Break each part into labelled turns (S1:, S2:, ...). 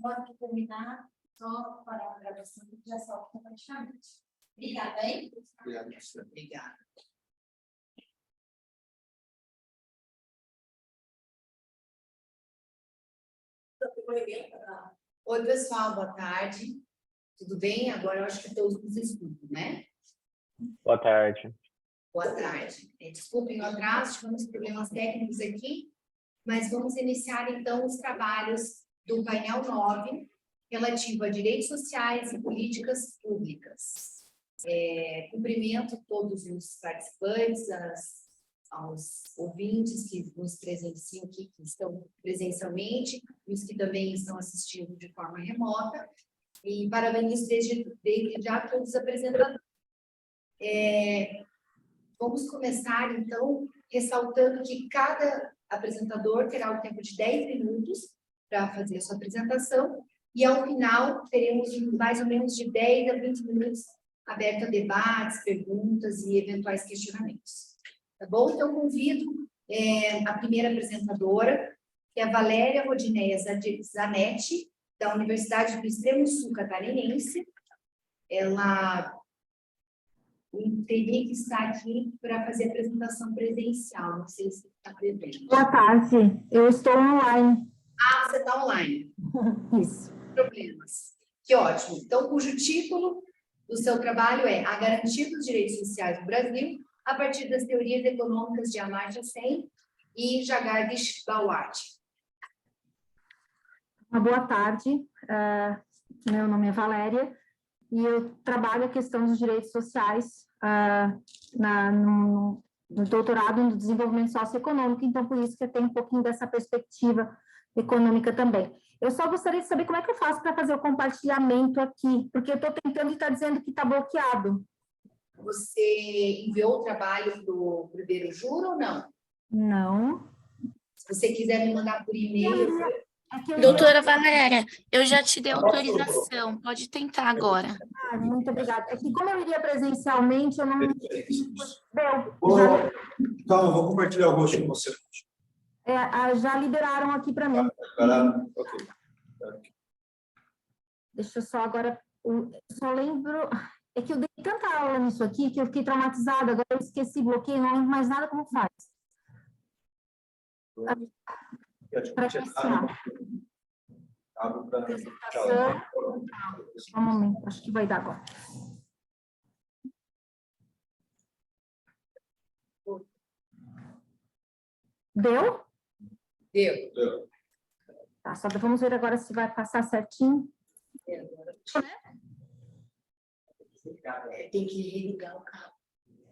S1: Pode terminar só para a gravação, que já solta praticamente. Obrigada, hein?
S2: Obrigado.
S3: Obrigada. Oi, pessoal, boa tarde. Tudo bem? Agora eu acho que todos nos escutam, né?
S4: Boa tarde.
S3: Boa tarde. Desculpem o atraso, tivemos problemas técnicos aqui, mas vamos iniciar então os trabalhos do painel 9, relativo a direitos sociais e políticas públicas. Cumprimento todos os participantes, aos ouvintes que nos presenciam aqui, que estão presencialmente, e os que também estão assistindo de forma remota, e parabenizo desde já todos os apresentadores. Vamos começar, então, ressaltando que cada apresentador terá o tempo de 10 minutos para fazer a sua apresentação, e ao final teremos mais ou menos de 10 a 20 minutos aberto a debates, perguntas e eventuais questionamentos. Tá bom? Então, convido a primeira apresentadora, que é a Valéria Rodineia Zanetti, da Universidade do Extremo Sul Catarinense. Ela teria que estar aqui para fazer a apresentação presencial, não sei se está prevendo.
S5: Boa tarde, eu estou online.
S3: Ah, você está online.
S5: Isso.
S3: Problemas. Que ótimo. Então, cujo título do seu trabalho é A Garantia dos Direitos Sociais no Brasil, a partir das teorias econômicas de Amartya Sen e Jagadish Bawat.
S5: Uma boa tarde, meu nome é Valéria e eu trabalho a questão dos direitos sociais no doutorado no desenvolvimento socioeconômico, então por isso que eu tenho um pouquinho dessa perspectiva econômica também. Eu só gostaria de saber como é que eu faço para fazer o compartilhamento aqui, porque eu estou tentando e está dizendo que está bloqueado.
S3: Você enviou o trabalho para o primeiro juro ou não?
S5: Não.
S3: Se você quiser me mandar por e-mail...
S6: Doutora Valéria, eu já te dei autorização, pode tentar agora.
S5: Muito obrigada. É que como eu iria presencialmente, eu não...
S2: Calma, vou compartilhar o rosto com você.
S5: Já liberaram aqui para mim.
S2: Ok.
S5: Deixa eu só agora... Só lembro... É que eu dei tanta aula nisso aqui que eu fiquei traumatizada, agora eu esqueci, bloqueio, não lembro mais nada como faz. Para iniciar. Apresentação. Um momento, acho que vai dar agora. Deu?
S3: Deu.
S5: Tá, só vamos ver agora se vai passar certinho.
S3: Tem que religar o cabo.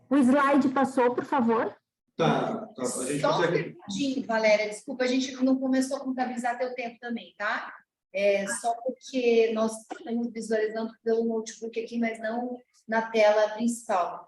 S5: O slide passou, por favor.
S2: Tá. A gente
S3: Só
S2: consegue...
S3: um segundinho, Valéria, desculpa, a gente não começou a contabilizar teu tempo também, tá? Só porque nós estamos visualizando pelo notebook aqui, mas não na tela principal.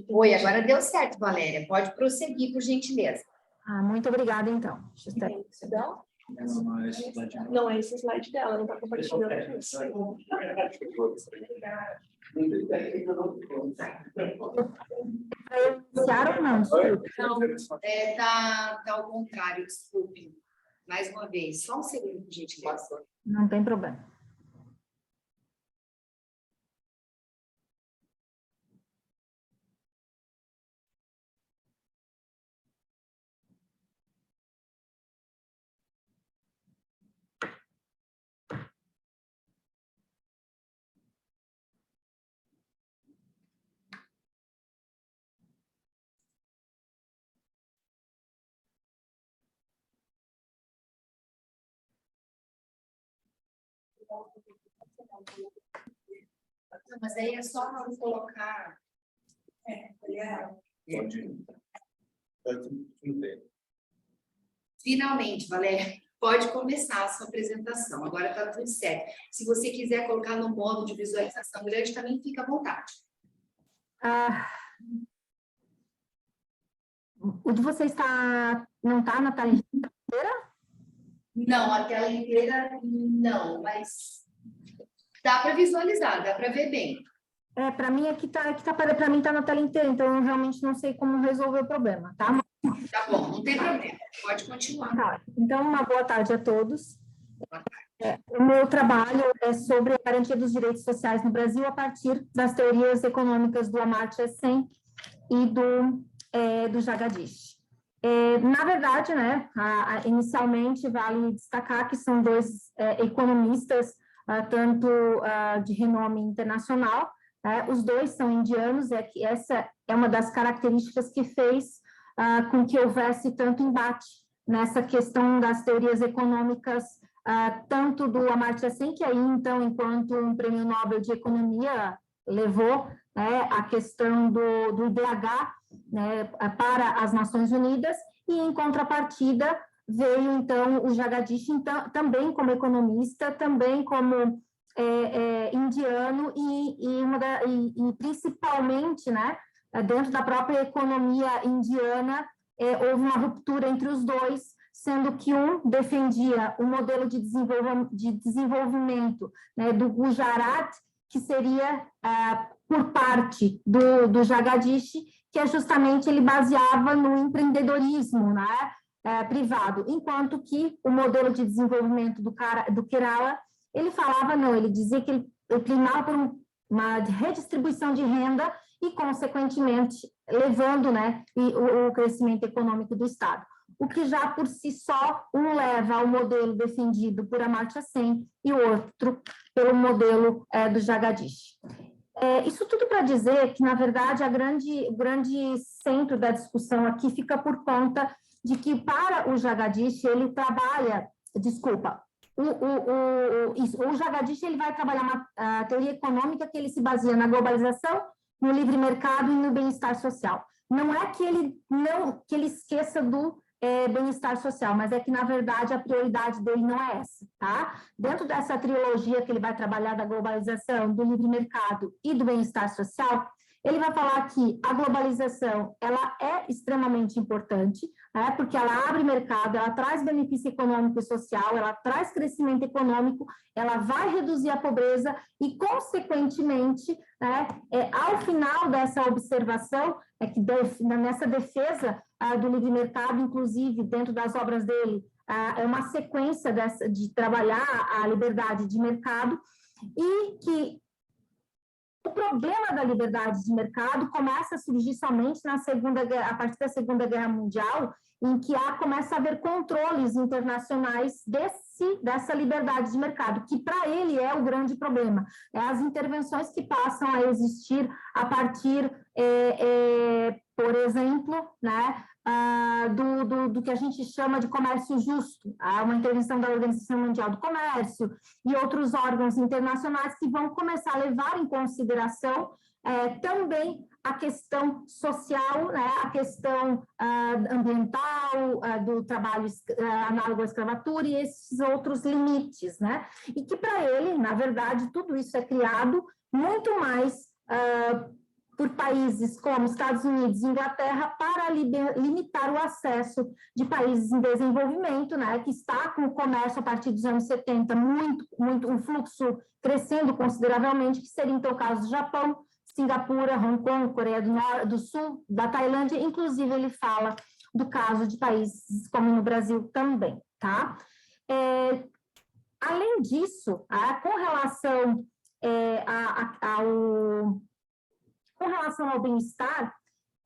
S3: Oi, agora deu certo, Valéria. Pode prosseguir, por gentileza.
S5: Muito obrigada, então.
S7: Não é esse slide dela, não está compartilhando.
S5: Iniciaram ou não?
S3: Não, tá ao contrário, desculpe. Mais uma vez, só um segundo, gente, passou.
S5: Não tem problema.
S3: Não, mas aí é só não colocar. Finalmente, Valéria, pode começar a sua apresentação. Agora está tudo certo. Se você quiser colocar no modo de visualização grande, também fica à vontade.
S5: O de vocês não está na tela inteira?
S3: Não, a tela inteira não, mas dá para visualizar, dá para ver bem.
S5: Para mim para mim está na tela inteira, então eu realmente não sei como resolver o problema, tá?
S3: Tá bom, não tem problema, pode continuar.
S5: Tá, então, uma boa tarde a todos. O meu trabalho é sobre a garantia dos direitos sociais no Brasil a partir das teorias econômicas do Amartya Sen e do Jagadish. Na verdade, né, inicialmente vale destacar que são dois economistas, tanto de renome internacional, os dois são indianos, que essa é uma das características que fez com que houvesse tanto embate nessa questão das teorias econômicas, tanto do Amartya Sen, que aí, então, enquanto um prêmio Nobel de Economia levou a questão do IDH, né, para as Nações Unidas, e, em contrapartida, veio, então, o Jagadish, então, também como economista, também como indiano, e principalmente, né, dentro da própria economia indiana, houve uma ruptura entre os dois, sendo que um defendia o modelo de desenvolvimento, né, do Gujarat, que seria por parte do Jagadish, que é justamente ele baseava no empreendedorismo, né, privado, enquanto que o modelo de desenvolvimento do Kerala, ele falava, não, ele dizia que ele primava por uma redistribuição de renda e, consequentemente, levando, né, o crescimento econômico do Estado. O que já por si só, um leva ao modelo defendido por Amartya Sen e o outro pelo modelo do Jagadish. Isso tudo para dizer que, na verdade, o grande centro da discussão aqui fica por conta de que, para o Jagadish, ele trabalha, o Jagadish ele vai trabalhar uma teoria econômica que ele se baseia na globalização, no livre mercado e no bem-estar social. Não é que ele esqueça do bem-estar social, mas é que, na verdade, a prioridade dele não é essa, tá? Dentro dessa trilogia que ele vai trabalhar da globalização, do livre mercado e do bem-estar social, ele vai falar que a globalização, ela é extremamente importante, né, porque ela abre mercado, ela traz benefício econômico e social, ela traz crescimento econômico, ela vai reduzir a pobreza e, consequentemente, né, ao final dessa observação, que nessa defesa do livre mercado, inclusive, dentro das obras dele, é uma sequência de trabalhar a liberdade de mercado, e que o problema da liberdade de mercado começa a surgir somente a partir da Segunda Guerra Mundial, em que começa a haver controles internacionais dessa liberdade de mercado, que para ele é o grande problema. As intervenções que passam a existir a partir, por exemplo, né, do que a gente chama de comércio justo, uma intervenção da Organização Mundial do Comércio e outros órgãos internacionais que vão começar a levar em consideração também a questão social, né, a questão ambiental, do trabalho análogo à escravatura e esses outros limites, né? E que para ele, na verdade, tudo isso é criado muito mais por países como Estados Unidos e Inglaterra para limitar o acesso de países em desenvolvimento, né, que está com o comércio a partir dos anos 70 um fluxo crescendo consideravelmente, que seria então o caso do Japão, Singapura, Hong Kong, Coreia do Sul, da Tailândia, inclusive ele fala do caso de países como no Brasil também, tá? Além disso, com relação ao bem-estar,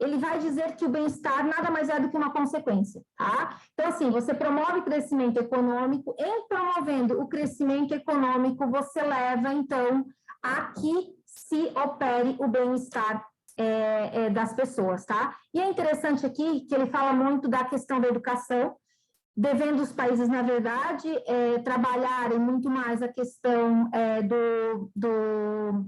S5: ele vai dizer que o bem-estar nada mais é do que uma consequência, tá? Então, assim, você promove crescimento econômico, em promovendo o crescimento econômico, você leva, então, a que se opere o bem-estar das pessoas, tá? E é interessante aqui que ele fala muito da questão da educação, devendo os países, na verdade, trabalharem muito mais a questão do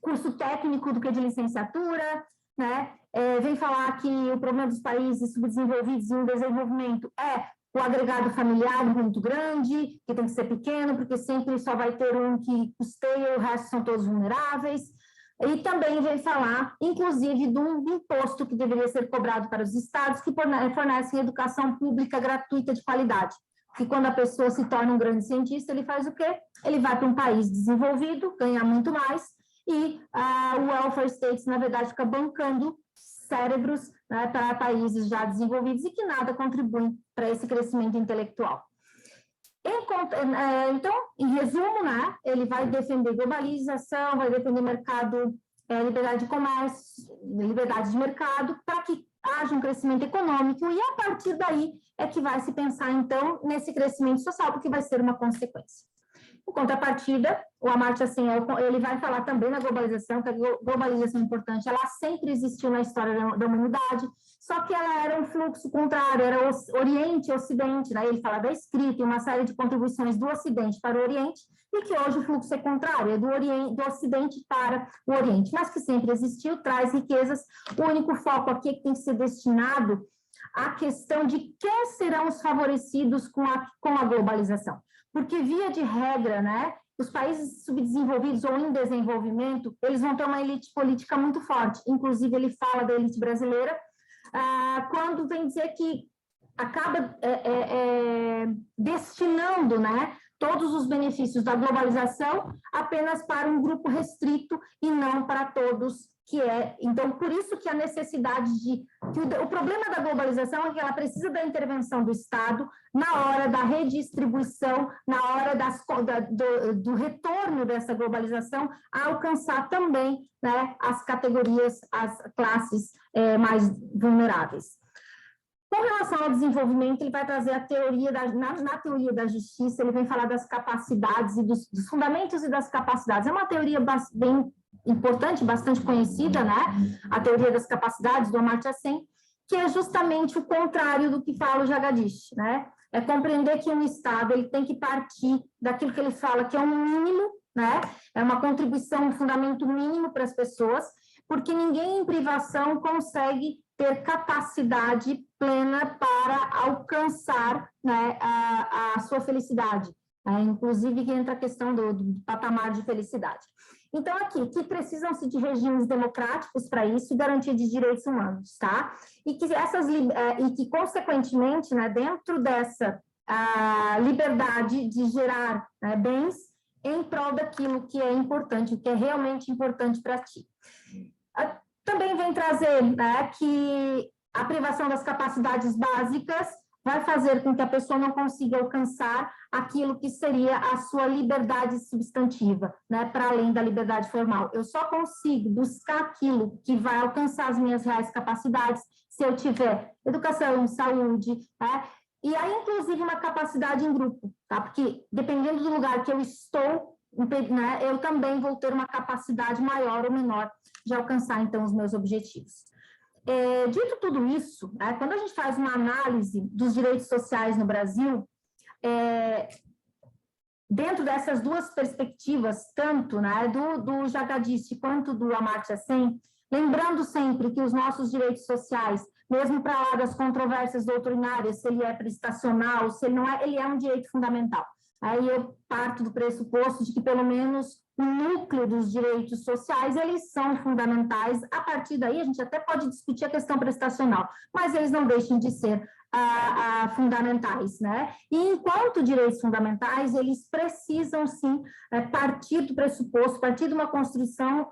S5: curso técnico do que de licenciatura, né? Vem falar que o problema dos países subdesenvolvidos em desenvolvimento é o agregado familiar muito grande, que tem que ser pequeno, porque sempre só vai ter um que custeia, o resto são todos vulneráveis. E também vem falar, inclusive, de um imposto que deveria ser cobrado para os estados que fornecem educação pública gratuita de qualidade. Que quando a pessoa se torna um grande cientista, ele faz o quê? Ele vai para um país desenvolvido, ganha muito mais, e o welfare states, na verdade, fica bancando cérebros, né, para países já desenvolvidos e que nada contribuem para esse crescimento intelectual. Então, em resumo, né, ele vai defender globalização, vai defender mercado, liberdade de comércio, liberdade de mercado, para que haja um crescimento econômico, e a partir daí é que vai se pensar, então, nesse crescimento social, porque vai ser uma consequência. Em contrapartida, o Amartya Sen, ele vai falar também na globalização, que a globalização é importante, ela sempre existiu na história da humanidade, só que ela era um fluxo contrário, era Oriente e Ocidente, daí ele fala da escrita e uma série de contribuições do Ocidente para o Oriente, e que hoje o fluxo é contrário, é do Ocidente para o Oriente, mas que sempre existiu, traz riquezas. O único foco aqui é que tem que ser destinado à questão de quem serão os favorecidos com a globalização. Porque, via de regra, né, os países subdesenvolvidos ou em desenvolvimento, eles vão ter uma elite política muito forte. Inclusive, ele fala da elite brasileira, quando vem dizer que acaba destinando, né, todos os benefícios da globalização apenas para um grupo restrito e não para todos, que é... Então, por isso que a necessidade o problema da globalização é que ela precisa da intervenção do Estado na hora da redistribuição, na hora do retorno dessa globalização, a alcançar também, né, as categorias, as classes mais vulneráveis. Com relação ao desenvolvimento, ele vai trazer a teoria, na teoria da justiça, ele vem falar das capacidades e dos fundamentos e das capacidades. É uma teoria bem importante, bastante conhecida, né? A teoria das capacidades do Amartya Sen, que é justamente o contrário do que fala o Jagadish, né? É compreender que um Estado ele tem que partir daquilo que ele fala que é um mínimo, né? É uma contribuição, um fundamento mínimo para as pessoas, porque ninguém em privação consegue ter capacidade plena para alcançar, né, a sua felicidade. Inclusive, que entra a questão do patamar de felicidade. Então, aqui, que precisam-se de regimes democráticos para isso e garantia de direitos humanos, tá? E que consequentemente, né, dentro dessa liberdade de gerar, né, bens em prol daquilo que é importante, o que é realmente importante para ti. Também vem trazer, né, que a privação das capacidades básicas vai fazer com que a pessoa não consiga alcançar aquilo que seria a sua liberdade substantiva, né, para além da liberdade formal. Eu só consigo buscar aquilo que vai alcançar as minhas reais capacidades se eu tiver educação, saúde, né, e aí, inclusive, uma capacidade em grupo, tá? Porque dependendo do lugar que eu estou, né, eu também vou ter uma capacidade maior ou menor de alcançar, então, os meus objetivos. Dito tudo isso, né, quando a gente faz uma análise dos direitos sociais no Brasil, dentro dessas duas perspectivas, tanto, né, do Jagadish quanto do Amartya Sen, lembrando sempre que os nossos direitos sociais, mesmo para lá das controvérsias doutrinárias, se ele é prestacional, se ele não é, ele é um direito fundamental. Aí eu parto do pressuposto de que pelo menos o núcleo dos direitos sociais, eles são fundamentais. A partir daí, a gente até pode discutir a questão prestacional, mas eles não deixam de ser fundamentais, né? E enquanto direitos fundamentais, eles precisam, sim, partir do pressuposto, partir de uma construção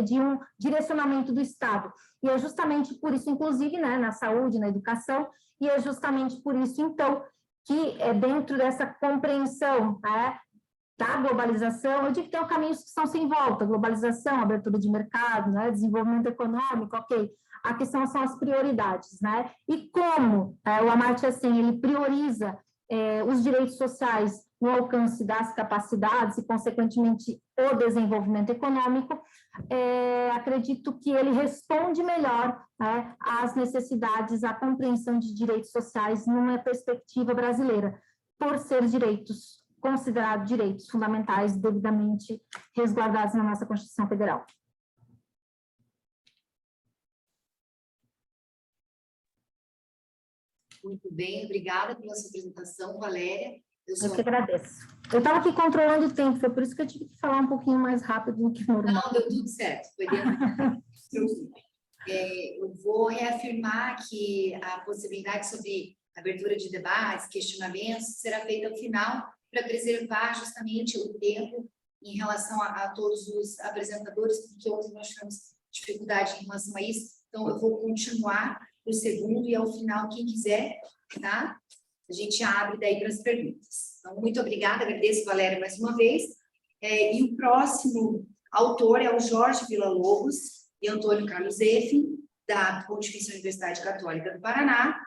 S5: de um direcionamento do Estado. E é justamente por isso, inclusive, né, na saúde, na educação, e é justamente por isso, então, que dentro dessa compreensão, né, da globalização, eu digo que tem caminhos que são sem volta, globalização, abertura de mercado, né, desenvolvimento econômico, ok. A questão são as prioridades, né? E como o Amartya Sen, ele prioriza os direitos sociais no alcance das capacidades e, consequentemente, o desenvolvimento econômico, acredito que ele responde melhor, né, às necessidades, à compreensão de direitos sociais numa perspectiva brasileira, por ser direitos considerados direitos fundamentais devidamente resguardados na nossa Constituição Federal.
S3: Muito bem, obrigada pela sua apresentação, Valéria.
S5: Eu que agradeço. Eu estava aqui controlando o tempo, foi por isso que eu tive que falar um pouquinho mais rápido do que normal.
S3: Não, deu tudo certo. Foi dentro. Eu vou reafirmar que a possibilidade sobre abertura de debates, questionamentos, será feita ao final, para preservar justamente o tempo em relação a todos os apresentadores, porque hoje nós tivemos dificuldade em relação a isso. Então, eu vou continuar o segundo e ao final, quem quiser, tá? A gente abre daí para as perguntas. Então, muito obrigada, agradeço, Valéria, mais uma vez. E o próximo autor é o Jorge Villa-Lobos e Antônio Carlos Effin, da Pontifícia Universidade Católica do Paraná,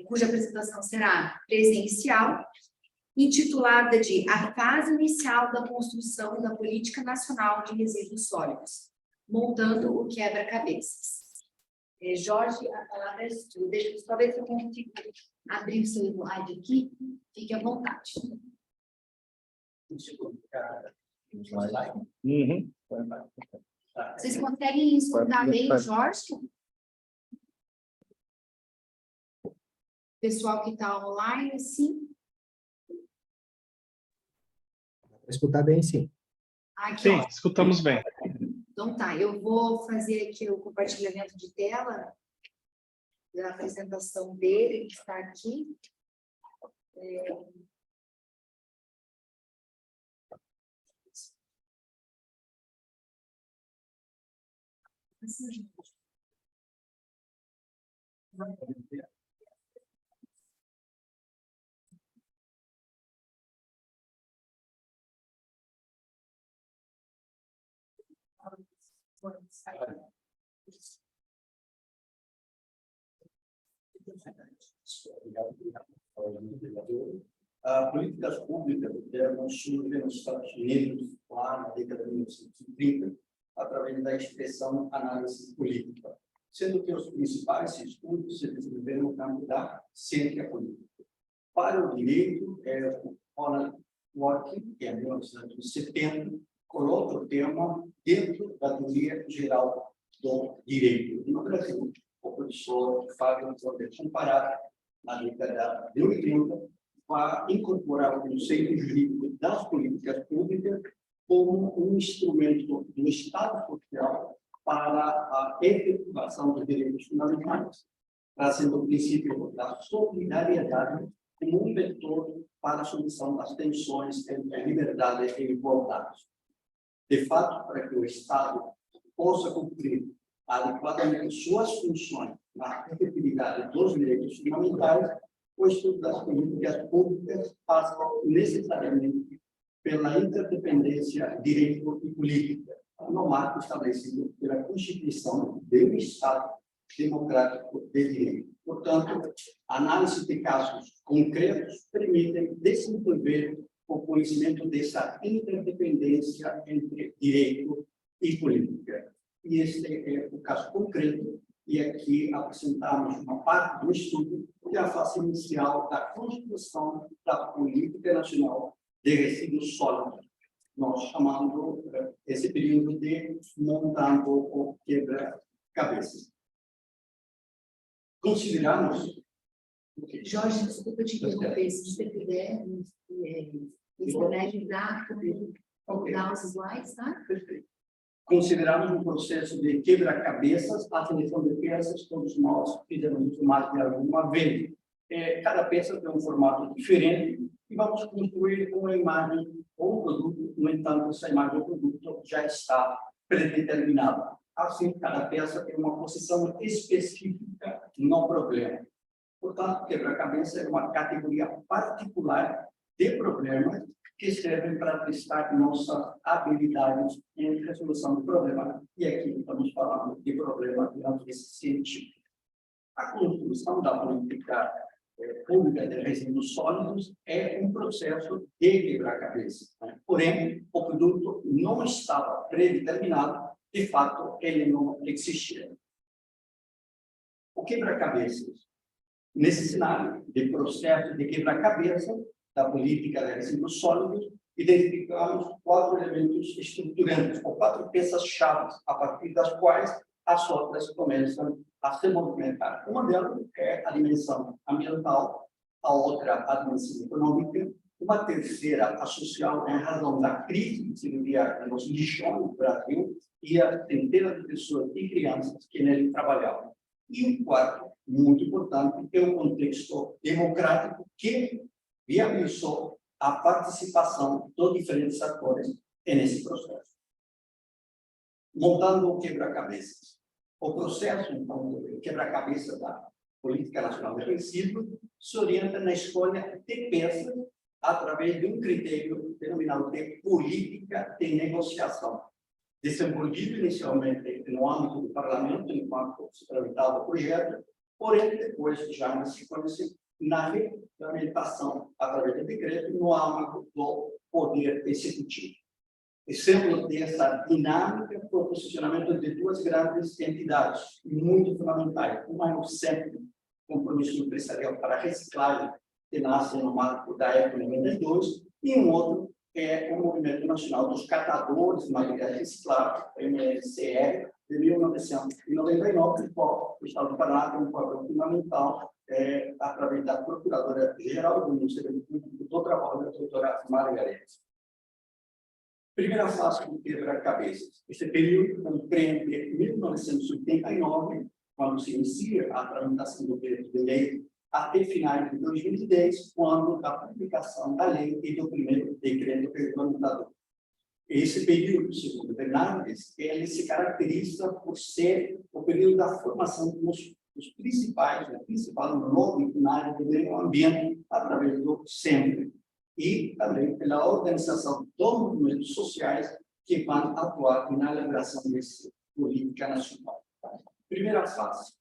S3: cuja apresentação será presencial, intitulada de A Fase Inicial da Construção da Política Nacional de Resíduos Sólidos, montando o quebra-cabeças. Jorge, a palavra é sua. Deixa eu só ver se eu consigo abrir o seu slide aqui. Fique à vontade.
S4: Uhum.
S3: Vocês conseguem escutar bem o Jorge? Pessoal que está online, sim?
S8: Escutar bem, sim.
S3: Aqui,
S9: Sim, escutamos bem.
S3: Então tá, eu vou fazer aqui o compartilhamento de tela da apresentação dele, que está aqui.
S2: Políticas públicas devem surgir nos Estados Unidos lá na década de 1930, através da expressão análise política, sendo que os principais estudos se desenvolveram no campo da ciência política. Para o direito, o Ronald Dworkin, que em 1970, coloca o tema dentro da teoria geral do direito. No Brasil, o professor Fábio pode comparar na década de 80, para incorporar o conceito jurídico das políticas públicas como um instrumento do Estado social para a efetivação dos direitos fundamentais, trazendo o princípio da solidariedade como um vetor para a solução das tensões entre liberdade e igualdade. De fato, para que o Estado possa cumprir adequadamente suas funções na efetividade dos direitos fundamentais, o estudo das políticas públicas passa necessariamente pela interdependência direito e política, no marco estabelecido pela Constituição do Estado Democrático de Direito. Portanto, a análise de casos concretos permite desenvolver o conhecimento dessa interdependência entre direito e política. E este é o caso concreto, e aqui apresentamos uma parte do estudo, que é a fase inicial da construção da Política Nacional de Resíduos Sólidos, nós chamando esse período de montando o quebra-cabeças. Consideramos
S3: Jorge, desculpa te interromper, se você puder externalizar, dar os slides, tá?
S2: Perfeito. Consideramos um processo de quebra-cabeças, a seleção de peças, todos nós fizemos isso mais de alguma vez. Cada peça tem um formato diferente e vamos construir uma imagem ou um produto, no entanto, essa imagem ou produto já está predeterminada. Assim, cada peça tem uma posição específica no problema. Portanto, quebra-cabeça é uma categoria particular de problemas que servem para testar nossas habilidades em resolução de problemas. E aqui estamos falando de problemas de natureza científica. A construção da política pública de resíduos sólidos é um processo de quebra-cabeça. Porém, o produto não estava predeterminado, de fato, ele não existia. O quebra-cabeças, nesse cenário de processo de quebra-cabeça da política de resíduos sólidos, identificamos 4 elementos estruturantes, ou 4 peças-chave, a partir das quais as outras começam a se movimentar. Uma delas é a dimensão ambiental, a outra a dimensão econômica, uma terceira a social, em razão da crise que se vivia nos lixões do Brasil e a centenas de pessoas e crianças que nele trabalhavam. E o quarto, muito importante, é o contexto democrático que viabilizou a participação dos diferentes atores nesse processo. Montando o quebra-cabeças. O processo, então, do quebra-cabeça da Política Nacional de Resíduos se orienta na escolha de peças através de um critério denominado de política de negociação, desenvolvido inicialmente no âmbito do parlamento, enquanto se tramitava o projeto, porém, depois já na sequência, na regulamentação através de decreto no âmbito do Poder Executivo. Exemplo dessa dinâmica foi o posicionamento de 2 grandes entidades, muito fundamentais. Uma é o Centro de Compromisso Empresarial para a Reciclagem, que nasce no marco da ECO 92, e um outro é o Movimento Nacional dos Catadores de Materiais Recicláveis, MSCR, de 1999, que o Estado do Paraná tem um papel fundamental através da Procuradora-Geral do Ministério Público do Trabalho, a doutora Margarete. Primeira fase do quebra-cabeças. Esse período compreende 1989, quando se inicia a tramitação do projeto de lei, até finais de 2010, quando a publicação da lei e do primeiro decreto regulamentador. Esse período, segundo Bernardes, ele se caracteriza por ser o período da formação dos principais, o principal lobby na área do meio ambiente, através do SEMPRE, e também pela organização dos movimentos sociais que vão atuar na elaboração dessa política nacional. Primeira fase.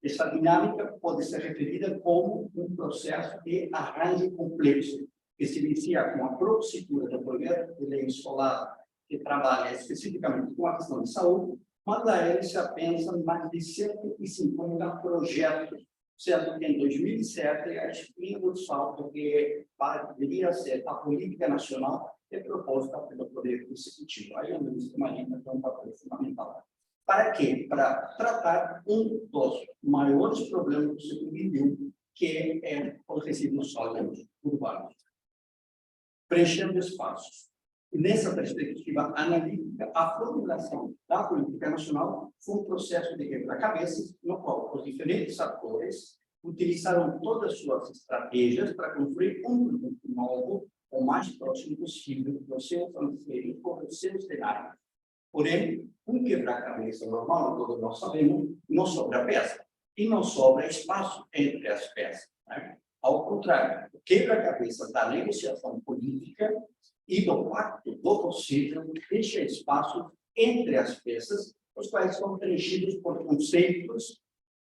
S2: Essa dinâmica pode ser referida como um processo de arranjo complexo, que se inicia com a procedura do projeto de lei escolar, que trabalha especificamente com a questão de saúde, mas a ele se apensa mais de 150 projetos, sendo que em 2007 a espinha dorsal do que deveria ser a política nacional é proposta pelo Poder Executivo. Aí a ministra Marina tem um papel fundamental. Para quê? Para tratar um dos maiores problemas do século XXI, que é os resíduos sólidos urbanos. Preenchendo espaços. E nessa perspectiva analítica, a formulação da política nacional foi um processo de quebra-cabeças, no qual os diferentes atores utilizaram todas as suas estratégias para construir um produto novo, o mais próximo possível do seu anseio ou do seu cenário. Porém, um quebra-cabeça normal, todos nós sabemos, não sobra peça e não sobra espaço entre as peças. Né? Ao contrário, o quebra-cabeça da negociação política e do pacto do possível deixa espaço entre as peças, os quais são preenchidos por conceitos,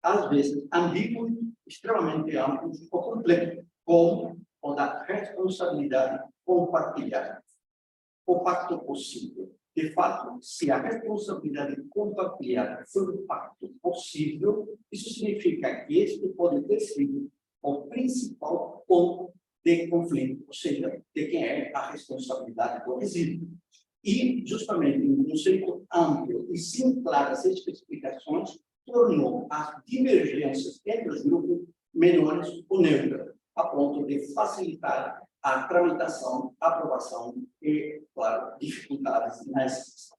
S2: às vezes ambíguos, extremamente amplos ou complexos, como o da responsabilidade compartilhada. O pacto possível. De fato, se a responsabilidade compartilhada for um pacto possível, isso significa que este pode ter sido o principal ponto de conflito, ou seja, de quem é a responsabilidade do resíduo. E, justamente, um conceito amplo e sem claras especificações tornou as divergências entre os grupos melhores ou neutra, a ponto de facilitar a tramitação, aprovação e, claro, dificuldades na execução.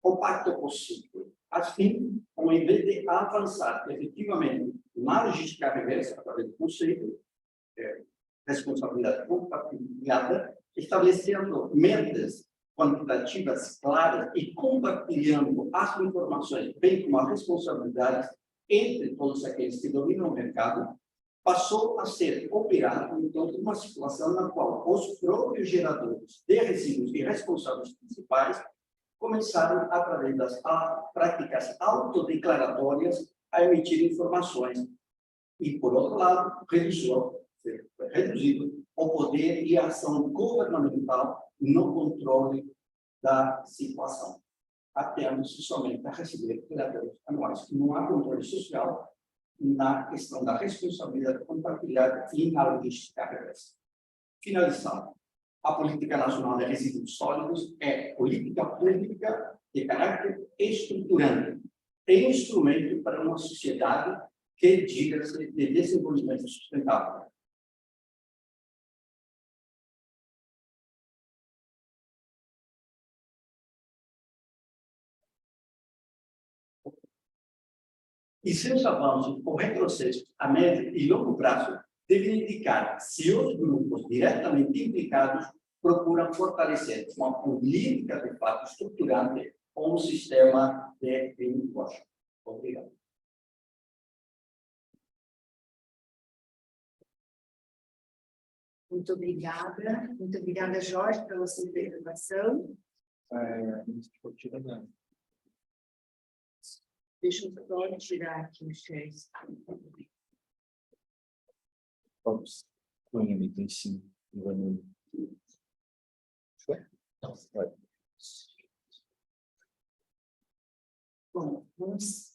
S2: O pacto possível, assim, ao invés de avançar efetivamente na logística reversa, através do conceito, responsabilidade compartilhada, estabelecendo metas quantitativas claras e compartilhando as informações, bem como as responsabilidades entre todos aqueles que dominam o mercado, passou a ser operado, então, uma situação na qual os próprios geradores de resíduos e responsáveis principais começaram, através das práticas autodeclaratórias, a emitir informações. E, por outro lado, reduzido o poder e a ação governamental no controle da situação, atendo-se somente a receber relatórios anuais. Não há controle social na questão da responsabilidade compartilhada e na logística reversa. Finalizando, a Política Nacional de Resíduos Sólidos é política pública de caráter estruturante, é instrumento para uma sociedade que diga-se de desenvolvimento sustentável. E seus avanços ou retrocessos a médio e longo prazo devem indicar se os grupos diretamente implicados procuram fortalecer uma política de fato estruturante ou um sistema de greenwashing. Obrigado.
S3: Muito obrigada, Jorge, pela sua intervenção. Deixa eu só tirar aqui o share.
S8: Vamos. Sim.
S3: Bom, vamos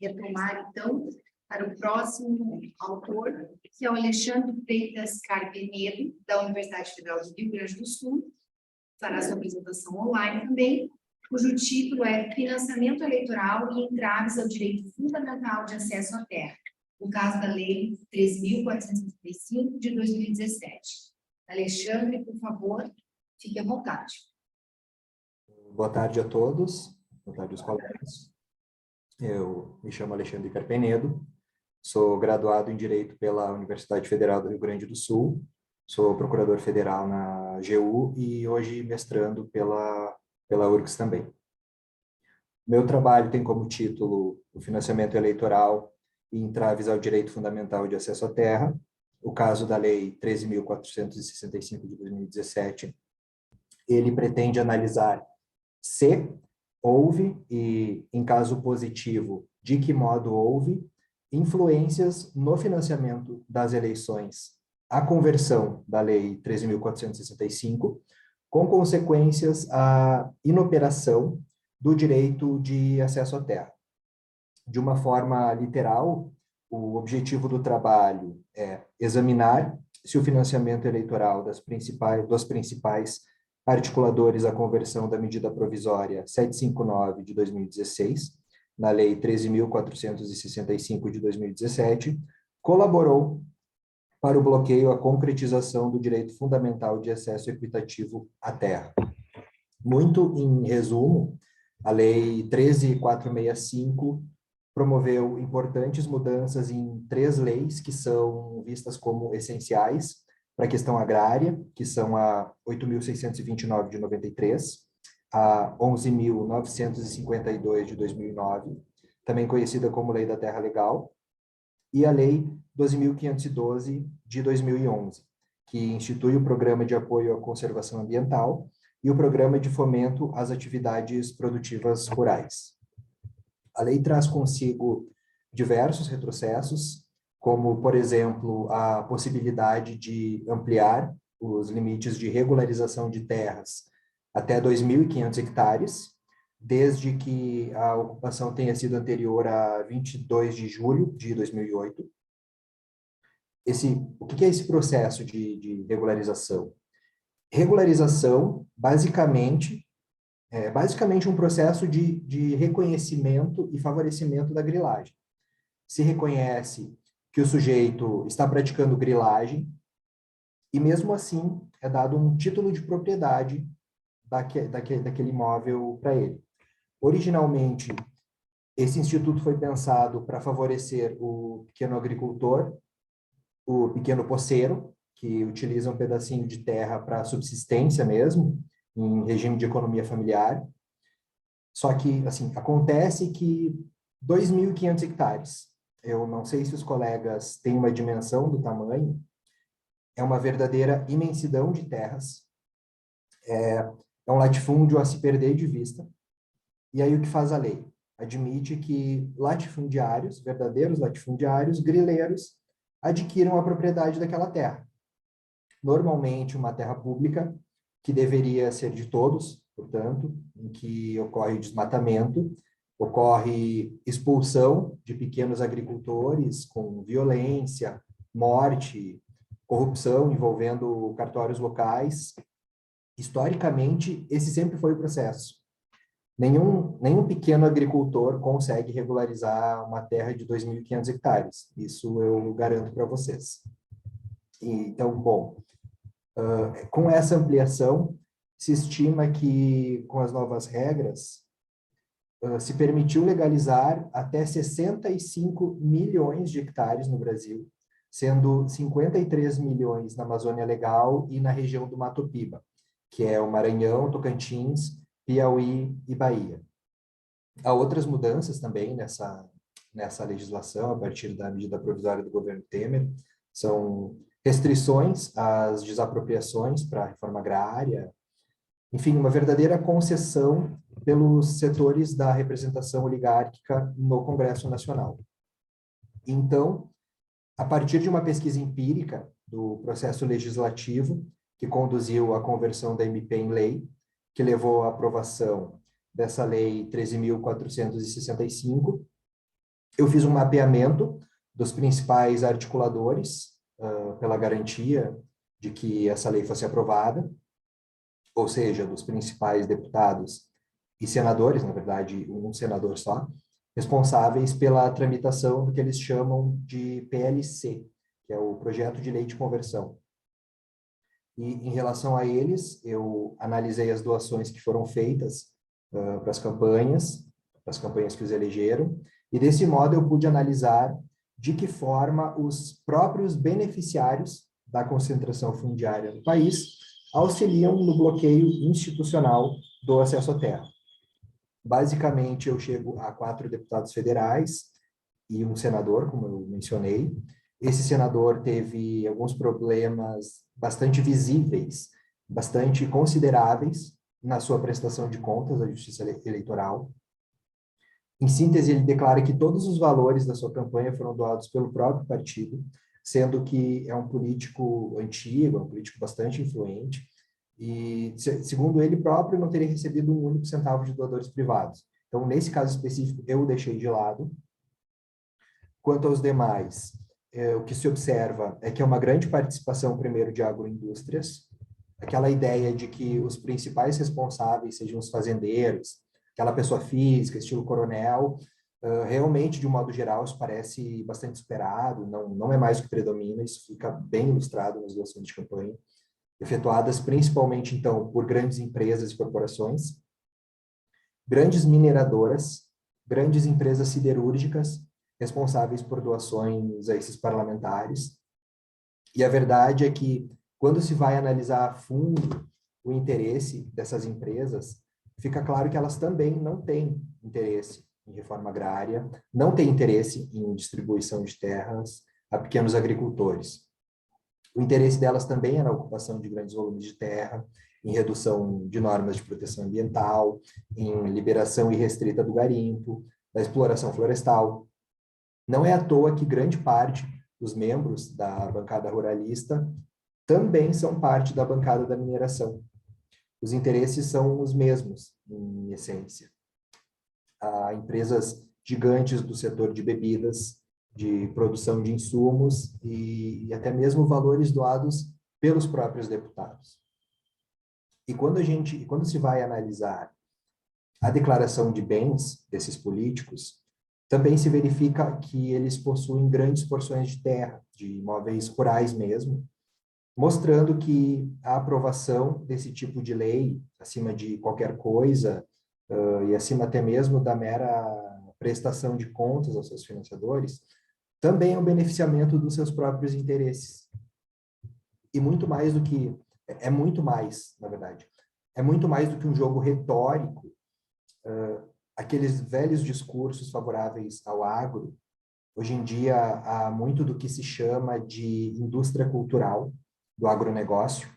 S3: retomar, então, para o próximo autor, que é o Alexandre Freitas Carpenedo, da Universidade Federal do Rio Grande do Sul. Fará sua apresentação online também, cujo título é Financiamento Eleitoral e Entraves ao Direito Fundamental de Acesso à Terra, no caso da Lei 13.435, de 2017. Alexandre, por favor, fique à vontade.
S8: Boa tarde a todos, boa tarde aos colegas. Eu me chamo Alexandre Carpenedo, sou graduado em Direito pela Universidade Federal do Rio Grande do Sul, sou procurador federal na AGU e hoje mestrando pela URGS também. Meu trabalho tem como título o financiamento eleitoral e entraves ao direito fundamental de acesso à terra, o caso da Lei 13.465 de 2017. Ele pretende analisar se houve, e em caso positivo, de que modo houve, influências no financiamento das eleições à conversão da Lei 13.465, com consequências à inoperação do direito de acesso à terra. De uma forma literal, o objetivo do trabalho é examinar se o financiamento eleitoral dos principais articuladores à conversão da medida provisória 759 de 2016, na Lei 13.465 de 2017, colaborou para o bloqueio à concretização do direito fundamental de acesso equitativo à terra. Muito em resumo, a Lei 13.465 promoveu importantes mudanças em 3 leis que são vistas como essenciais para a questão agrária, que são a 8.629 de 93, a 11.952 de 2009, também conhecida como Lei da Terra Legal, e a Lei 12.512 de 2011, que institui o Programa de Apoio à Conservação Ambiental e o Programa de Fomento às Atividades Produtivas Rurais. A lei traz consigo diversos retrocessos, como, por exemplo, a possibilidade de ampliar os limites de regularização de terras até 2.500 hectares, desde que a ocupação tenha sido anterior a 22 de julho de 2008. O que é esse processo de regularização? Regularização, basicamente, é um processo de reconhecimento e favorecimento da grilagem. Se reconhece que o sujeito está praticando grilagem e, mesmo assim, é dado um título de propriedade daquele imóvel para ele. Originalmente, esse instituto foi pensado para favorecer o pequeno agricultor, o pequeno poceiro, que utiliza um pedacinho de terra para subsistência mesmo, em regime de economia familiar. Só que, assim, acontece que 2.500 hectares, eu não sei se os colegas têm uma dimensão do tamanho, é uma verdadeira imensidão de terras, é um latifúndio a se perder de vista. E aí o que faz a lei? Admite que latifundiários, verdadeiros latifundiários, grileiros, adquiram a propriedade daquela terra. Normalmente uma terra pública, que deveria ser de todos, portanto, em que ocorre desmatamento, ocorre expulsão de pequenos agricultores com violência, morte, corrupção envolvendo cartórios locais. Historicamente, esse sempre foi o processo. Nenhum pequeno agricultor consegue regularizar uma terra de 2.500 hectares. Isso eu garanto para vocês. Então, bom, com essa ampliação, se estima que, com as novas regras, se permitiu legalizar até 65 milhões de hectares no Brasil, sendo 53 milhões na Amazônia Legal e na região do Mato Piba, que é o Maranhão, Tocantins, Piauí e Bahia. Há outras mudanças também nessa legislação, a partir da medida provisória do governo Temer, são restrições às desapropriações para a reforma agrária, enfim, uma verdadeira concessão pelos setores da representação oligárquica no Congresso Nacional. Então, a partir de uma pesquisa empírica do processo legislativo, que conduziu à conversão da MP em lei, que levou à aprovação dessa lei 13.465, eu fiz um mapeamento dos principais articuladores pela garantia de que essa lei fosse aprovada, ou seja, dos principais deputados e senadores, na verdade, um senador só, responsáveis pela tramitação do que eles chamam de PLC, que é o Projeto de Lei de Conversão. E, em relação a eles, eu analisei as doações que foram feitas para as campanhas que os elegeram, e desse modo eu pude analisar de que forma os próprios beneficiários da concentração fundiária no país auxiliam no bloqueio institucional do acesso à terra. Basicamente, eu chego a 4 deputados federais e um senador, como eu mencionei. Esse senador teve alguns problemas bastante visíveis, bastante consideráveis na sua prestação de contas à Justiça Eleitoral. Em síntese, ele declara que todos os valores da sua campanha foram doados pelo próprio partido, sendo que é um político antigo, é um político bastante influente, e, segundo ele próprio, não teria recebido um único centavo de doadores privados. Então, nesse caso específico, eu o deixei de lado. Quanto aos demais, o que se observa é que é uma grande participação, primeiro, de agroindústrias, aquela ideia de que os principais responsáveis sejam os fazendeiros, aquela pessoa física, estilo coronel, realmente, de um modo geral, isso parece bastante esperado, não é mais o que predomina, isso fica bem ilustrado nas doações de campanha, efetuadas principalmente, então, por grandes empresas e corporações, grandes mineradoras, grandes empresas siderúrgicas, responsáveis por doações a esses parlamentares. E a verdade é que, quando se vai analisar a fundo o interesse dessas empresas, fica claro que elas também não têm interesse em reforma agrária, não têm interesse em distribuição de terras a pequenos agricultores. O interesse delas também é na ocupação de grandes volumes de terra, em redução de normas de proteção ambiental, em liberação irrestrita do garimpo, da exploração florestal. Não é à toa que grande parte dos membros da bancada ruralista também são parte da bancada da mineração. Os interesses são os mesmos, em essência. Há empresas gigantes do setor de bebidas, de produção de insumos e até mesmo valores doados pelos próprios deputados. E quando se vai analisar a declaração de bens desses políticos, Também se verifica que eles possuem grandes porções de terra, de imóveis rurais mesmo, mostrando que a aprovação desse tipo de lei, acima de qualquer coisa, e acima até mesmo da mera prestação de contas aos seus financiadores, também é um beneficiamento dos seus próprios interesses. E muito mais do que, é muito mais, na verdade, é muito mais do que um jogo retórico, aqueles velhos discursos favoráveis ao agro. Hoje em dia, há muito do que se chama de indústria cultural do agronegócio,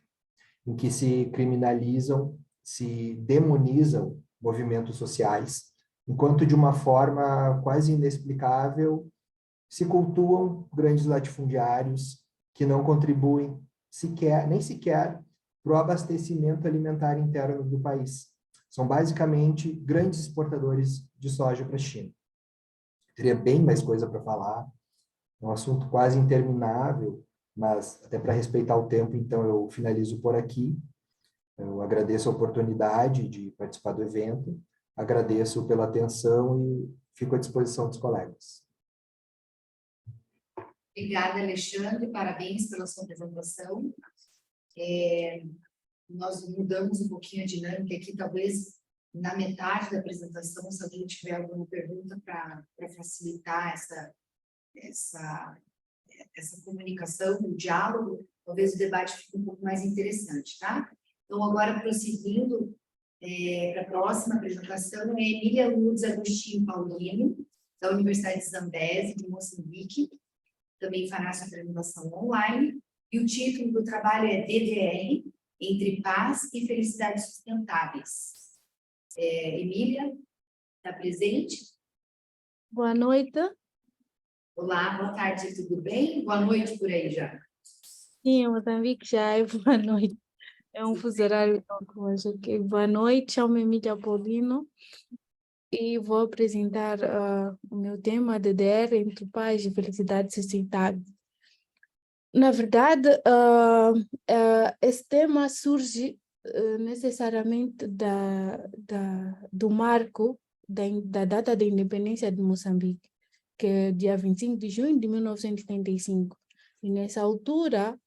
S8: em que se criminalizam, se demonizam movimentos sociais, enquanto de uma forma quase inexplicável se cultuam grandes latifundiários que não contribuem nem sequer para o abastecimento alimentar interno do país. São basicamente grandes exportadores de soja para a China. Teria bem mais coisa para falar, é um assunto quase interminável, mas até para respeitar o tempo, então eu finalizo por aqui. Eu agradeço a oportunidade de participar do evento, agradeço pela atenção e fico à disposição dos colegas.
S3: Obrigada, Alexandre, parabéns pela sua apresentação. Nós mudamos um pouquinho a dinâmica aqui, talvez na metade da apresentação, se alguém tiver alguma pergunta para facilitar essa comunicação, o diálogo, talvez o debate fique um pouco mais interessante, tá? Então, agora, prosseguindo para a próxima apresentação, é Emília Lourdes Agostinho Paulino, da Universidade de Zambésia, de Moçambique, também fará sua apresentação online, e o título do trabalho é DDR, Entre Paz e Felicidade Sustentáveis. Emília, está presente?
S9: Boa noite.
S3: Olá, boa tarde, tudo bem? Boa noite por aí já.
S9: Sim, em Moçambique já é boa noite. É um fuso horário longo, mas ok. Boa noite, chamo-me Emília Paulino e vou apresentar o meu tema, DDR, Entre Paz e Felicidade Sustentável. Na verdade, esse tema surge necessariamente do marco da data da independência de Moçambique, que é dia 25 de junho de 1975. E nessa altura,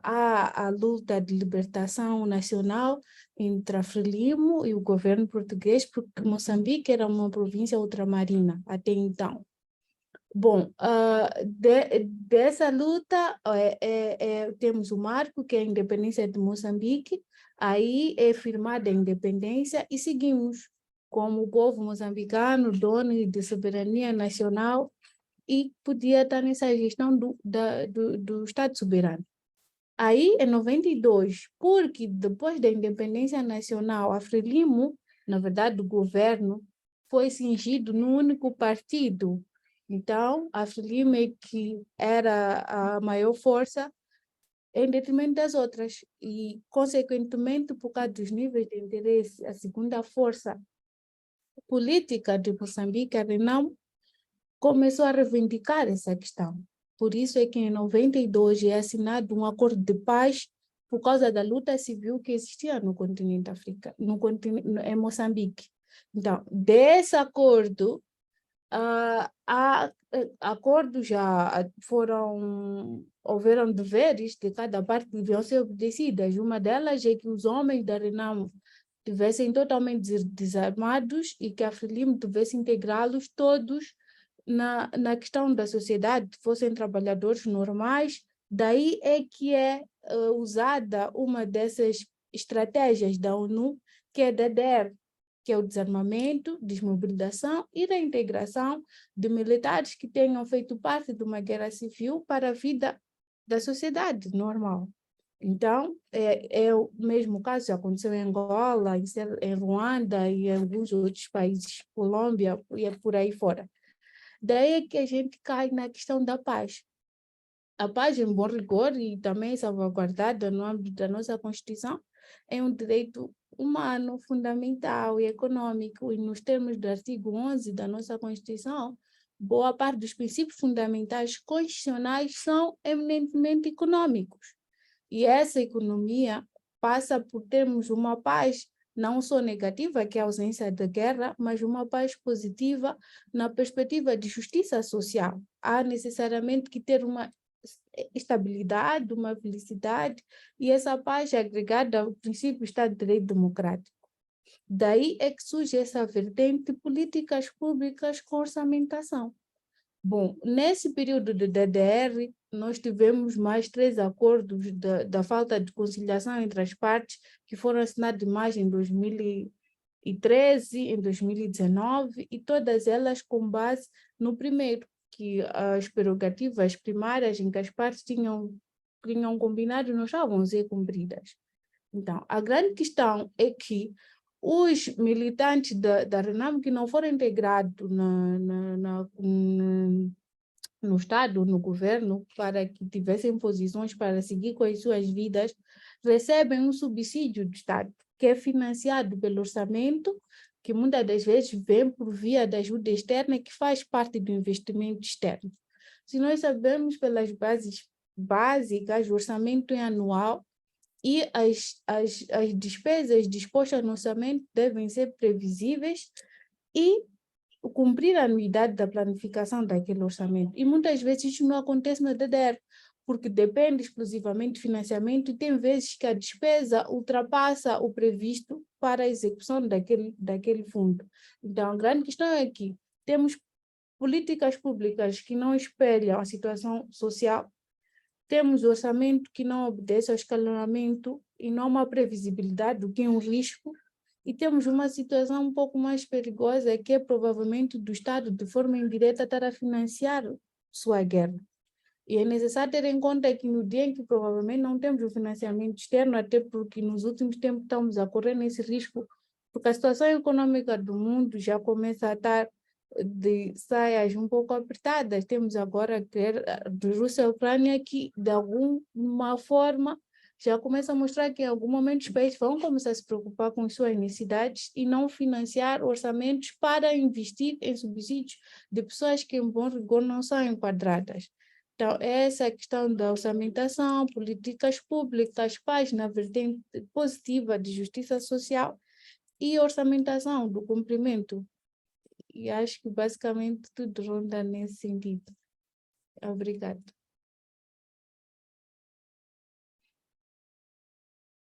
S9: há a luta de libertação nacional entre a Frelimo e o governo português, porque Moçambique era uma província ultramarina até então. Bom, dessa luta temos o marco, que é a independência de Moçambique, aí é firmada a independência e seguimos como povo moçambicano, dono de soberania nacional, e podia estar nessa gestão do Estado soberano. Aí, em 92, porque depois da independência nacional, a Frelimo, na verdade, o governo, foi cingido num único partido. Então, a Frelimo é que era a maior força em detrimento das outras. E, consequentemente, por causa dos níveis de interesse, a segunda força política de Moçambique, a Renamo, começou a reivindicar essa questão. Por isso é que em 92 é assinado um acordo de paz por causa da luta civil que existia no continente africano, em Moçambique. Então, desse acordo, acordos já houveram deveres de cada parte que deviam ser obedecidas. Uma delas é que os homens da Renamo tivessem totalmente desarmados e que a Frelimo tivesse integrá-los todos na questão da sociedade, fossem trabalhadores normais. Daí é que é usada uma dessas estratégias da ONU, que é DDR, que é o desarmamento, desmobilização e reintegração de militares que tenham feito parte de uma guerra civil para a vida da sociedade normal. Então, é o mesmo caso que aconteceu em Angola, em Ruanda e em alguns outros países, Colômbia e por aí fora. Daí é que a gente cai na questão da paz. A paz, em bom rigor, e também salvaguardada no âmbito da nossa Constituição, é um direito humano, fundamental e econômico, e nos termos do artigo 11 da nossa Constituição, boa parte dos princípios fundamentais constitucionais são eminentemente econômicos. E essa economia passa por termos uma paz não só negativa, que é a ausência da guerra, mas uma paz positiva na perspectiva de justiça social. Há necessariamente que ter uma estabilidade, uma felicidade, e essa paz é agregada ao princípio do Estado de Direito Democrático. Daí é que surge essa vertente de políticas públicas com orçamentação. Bom, nesse período de DDR, nós tivemos mais 3 acordos da falta de conciliação entre as partes, que foram assinados mais em 2013, em 2019, e todas elas com base no primeiro, que as prerrogativas primárias em que as partes tinham combinado não estavam a ser cumpridas. Então, a grande questão é que os militantes da RENAM que não foram integrados no Estado, no governo, para que tivessem posições para seguir com as suas vidas, recebem um subsídio do Estado, que é financiado pelo orçamento, que muitas das vezes vem por via da ajuda externa, que faz parte do investimento externo. Se nós sabemos pelas bases básicas, o orçamento é anual, e as despesas dispostas no orçamento devem ser previsíveis e cumprir a anuidade da planificação daquele orçamento. E muitas vezes isso não acontece na DDR, porque depende exclusivamente do financiamento e tem vezes que a despesa ultrapassa o previsto para a execução daquele fundo. Então, a grande questão é que temos políticas públicas que não espelham a situação social, temos orçamento que não obedece ao escalonamento e não há uma previsibilidade do que é um risco, e temos uma situação um pouco mais perigosa, que é provavelmente do Estado, de forma indireta, estar a financiar sua guerra. E é necessário ter em conta que no dia em que provavelmente não temos o financiamento externo, até porque nos últimos tempos estamos a correr nesse risco, porque a situação econômica do mundo já começa a estar de saias um pouco apertadas. Temos agora a guerra de Rússia e Ucrânia, que de alguma forma já começa a mostrar que em algum momento os países vão começar a se preocupar com suas necessidades e não financiar orçamentos para investir em subsídios de pessoas que, em bom rigor, não são enquadradas. Então, essa é a questão da orçamentação, políticas públicas, paz na vertente positiva de justiça social e orçamentação do cumprimento. E acho que basicamente tudo ronda nesse sentido. Obrigada.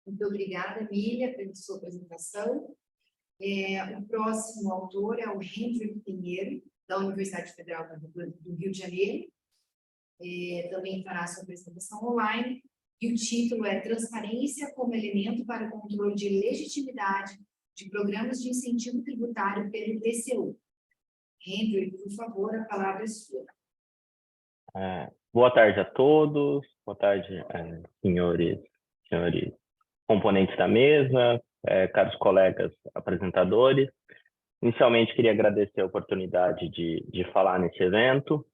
S3: Muito obrigada, Emília, pela sua apresentação. O próximo autor é o Hendrick Pinheiro, da Universidade Federal do Rio de Janeiro. Também fará sua apresentação online. E o título é Transparência como elemento para o controle de legitimidade de programas de incentivo tributário pelo TCU. Hendrick, por favor, a palavra é sua.
S4: Boa tarde a todos, boa tarde, senhores componentes da mesa, caros colegas apresentadores. Inicialmente, queria agradecer a oportunidade de falar nesse evento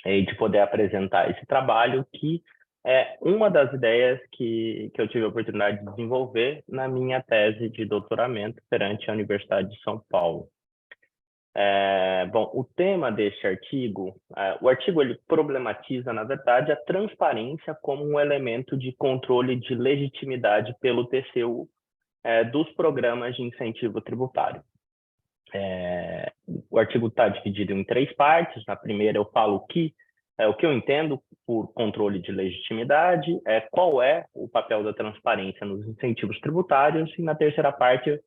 S4: e de poder apresentar esse trabalho, que é uma das ideias que eu tive a oportunidade de desenvolver na minha tese de doutoramento perante a Universidade de São Paulo. Bom, o tema deste artigo, o artigo ele problematiza, na verdade, a transparência como um elemento de controle de legitimidade pelo TCU dos programas de incentivo tributário. O artigo está dividido em 3 partes. Na primeira eu falo o que eu entendo por controle de legitimidade, qual é o papel da transparência nos incentivos tributários, e na terceira parte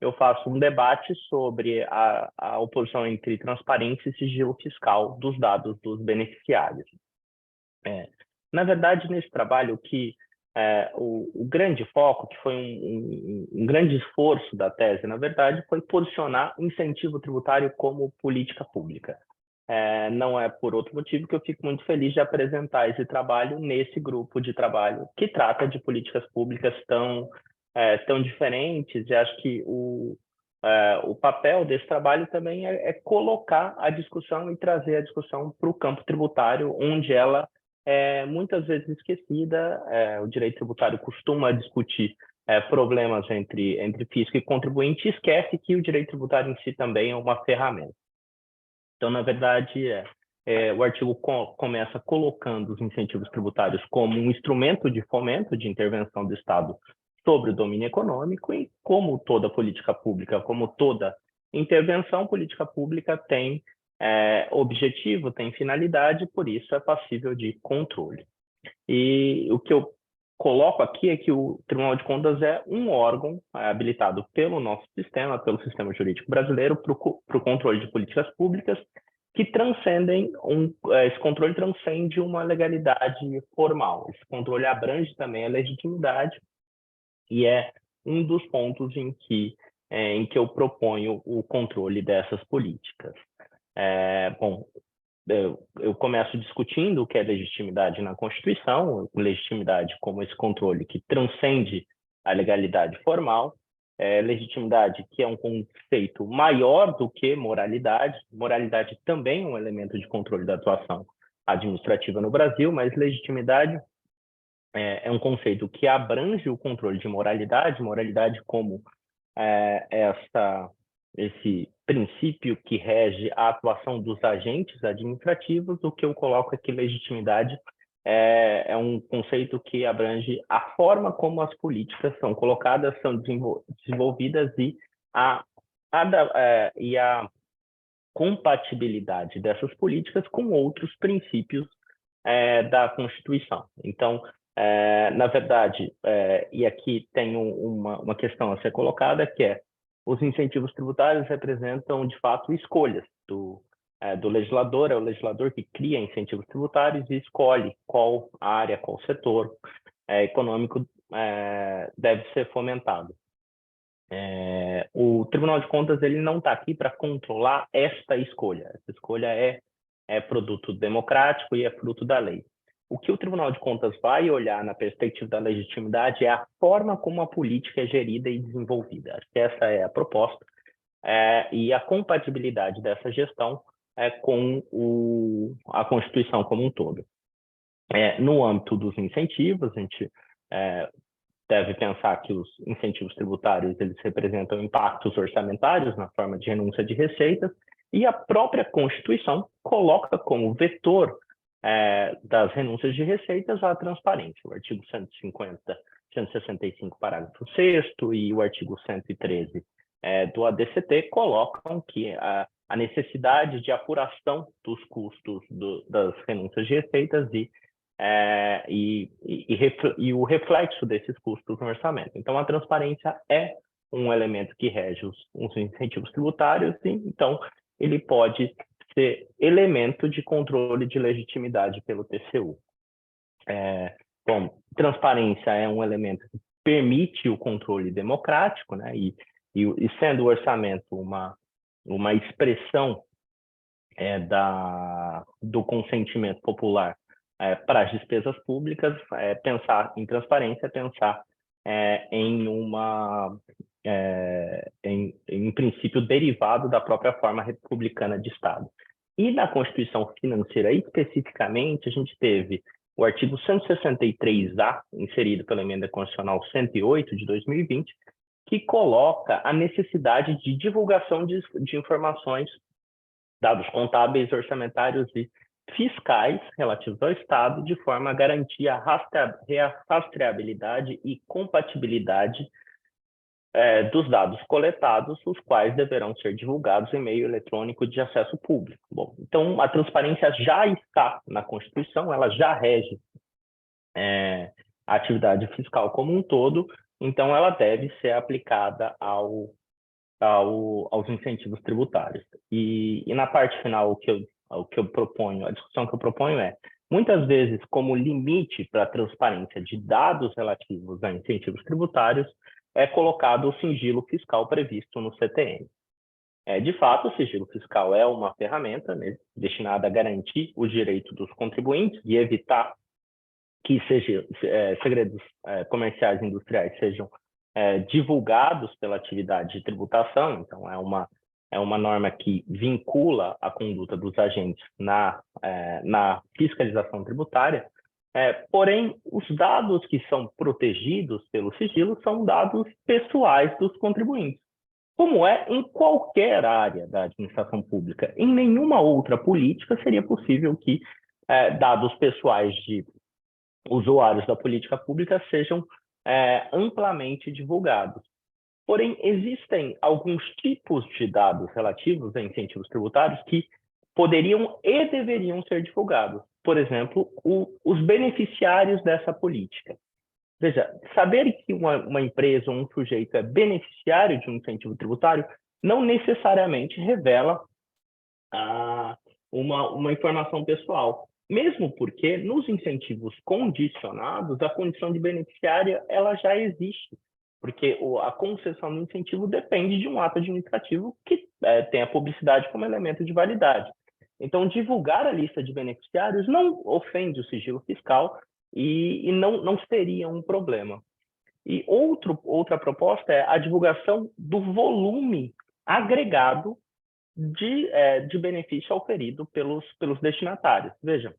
S4: eu faço um debate sobre a oposição entre transparência e sigilo fiscal dos dados dos beneficiários. Na verdade, nesse trabalho, o grande foco, que foi um grande esforço da tese, na verdade, foi posicionar o incentivo tributário como política pública. Não é por outro motivo que eu fico muito feliz de apresentar esse trabalho nesse grupo de trabalho que trata de políticas públicas tão diferentes, e acho que o papel desse trabalho também é colocar a discussão e trazer a discussão para o campo tributário, onde ela é muitas vezes esquecida. O direito tributário costuma discutir problemas entre fisco e contribuinte, e esquece que o direito tributário em si também é uma ferramenta. Então, na verdade, o artigo começa colocando os incentivos tributários como um instrumento de fomento de intervenção do Estado sobre o domínio econômico e, como toda política pública, como toda intervenção, política pública tem objetivo, tem finalidade, por isso é passível de controle. E o que eu coloco aqui é que o Tribunal de Contas é um órgão habilitado pelo nosso sistema, pelo sistema jurídico brasileiro, para o controle de políticas públicas que transcendem, esse controle transcende uma legalidade formal. Esse controle abrange também a legitimidade e é um dos pontos em que eu proponho o controle dessas políticas. Bom, eu começo discutindo o que é legitimidade na Constituição, legitimidade como esse controle que transcende a legalidade formal, legitimidade que é um conceito maior do que moralidade. Moralidade também é um elemento de controle da atuação administrativa no Brasil, mas legitimidade é um conceito que abrange o controle de moralidade, moralidade como esse princípio que rege a atuação dos agentes administrativos. O que eu coloco é que legitimidade é um conceito que abrange a forma como as políticas são colocadas, são desenvolvidas e a compatibilidade dessas políticas com outros princípios da Constituição. Então, na verdade, e aqui tem uma questão a ser colocada, que é: os incentivos tributários representam, de fato, escolhas do legislador. É o legislador que cria incentivos tributários e escolhe qual área, qual setor econômico deve ser fomentado. O Tribunal de Contas ele não está aqui para controlar esta escolha. Essa escolha é produto democrático e é fruto da lei. O que o Tribunal de Contas vai olhar na perspectiva da legitimidade é a forma como a política é gerida e desenvolvida. Acho que essa é a proposta, e a compatibilidade dessa gestão com a Constituição como um todo. No âmbito dos incentivos, a gente deve pensar que os incentivos tributários eles representam impactos orçamentários na forma de renúncia de receitas, e a própria Constituição coloca como vetor das renúncias de receitas a transparência. O artigo 165, parágrafo 6º, e o artigo 113 do ADCT colocam que a necessidade de apuração dos custos das renúncias de receitas e o reflexo desses custos no orçamento. Então, a transparência é um elemento que rege os incentivos tributários, e então ele pode ser elemento de controle de legitimidade pelo TCU. Bom, transparência é um elemento que permite o controle democrático, né? E sendo o orçamento uma expressão do consentimento popular para as despesas públicas, pensar em transparência é pensar em um princípio derivado da própria forma republicana de Estado. E na Constituição Financeira, especificamente, a gente teve o artigo 163A, inserido pela Emenda Constitucional 108 de 2020, que coloca a necessidade de divulgação de informações, dados contábeis, orçamentários e fiscais relativos ao Estado, de forma a garantir a rastreabilidade e compatibilidade dos dados coletados, os quais deverão ser divulgados em meio eletrônico de acesso público. Bom, então, a transparência já está na Constituição, ela já rege a atividade fiscal como um todo, então ela deve ser aplicada aos incentivos tributários. E na parte final, o que eu proponho, a discussão que eu proponho muitas vezes, como limite para a transparência de dados relativos a incentivos tributários, é colocado o sigilo fiscal previsto no CTN. De fato, o sigilo fiscal é uma ferramenta, né, destinada a garantir os direitos dos contribuintes e evitar que segredos comerciais e industriais sejam divulgados pela atividade de tributação. Então, é uma norma que vincula a conduta dos agentes na fiscalização tributária. Porém, os dados que são protegidos pelo sigilo são dados pessoais dos contribuintes, como em qualquer área da administração pública. Em nenhuma outra política seria possível que dados pessoais de usuários da política pública sejam amplamente divulgados. Porém, existem alguns tipos de dados relativos a incentivos tributários que poderiam e deveriam ser divulgados. Por exemplo, os beneficiários dessa política. Veja, saber que uma empresa ou um sujeito é beneficiário de um incentivo tributário não necessariamente revela uma informação pessoal, mesmo porque nos incentivos condicionados, a condição de beneficiária ela já existe, porque a concessão do incentivo depende de um ato administrativo que tem a publicidade como elemento de validade. Então, divulgar a lista de beneficiários não ofende o sigilo fiscal e não seria um problema. E outra proposta é a divulgação do volume agregado de benefício auferido pelos destinatários. Vejam,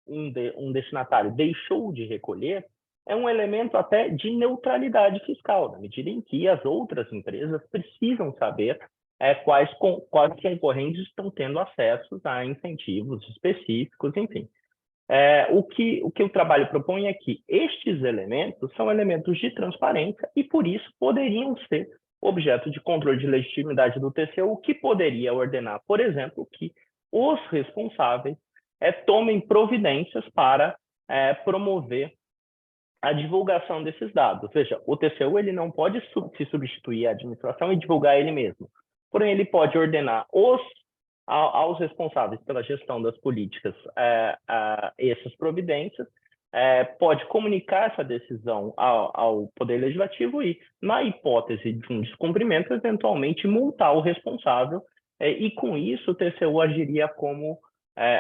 S4: um destinatário deixou de recolher é um elemento até de neutralidade fiscal, na medida em que as outras empresas precisam saber quais concorrentes estão tendo acesso a incentivos específicos, enfim. O que o trabalho propõe é que estes elementos são elementos de transparência e, por isso, poderiam ser objeto de controle de legitimidade do TCU, que poderia ordenar, por exemplo, que os responsáveis tomem providências para promover a divulgação desses dados. Veja, o TCU ele não pode se substituir à administração e divulgar ele mesmo. Porém, ele pode ordenar aos responsáveis pela gestão das políticas essas providências, pode comunicar essa decisão ao Poder Legislativo e, na hipótese de um descumprimento, eventualmente multar o responsável, e com isso o TCU agiria como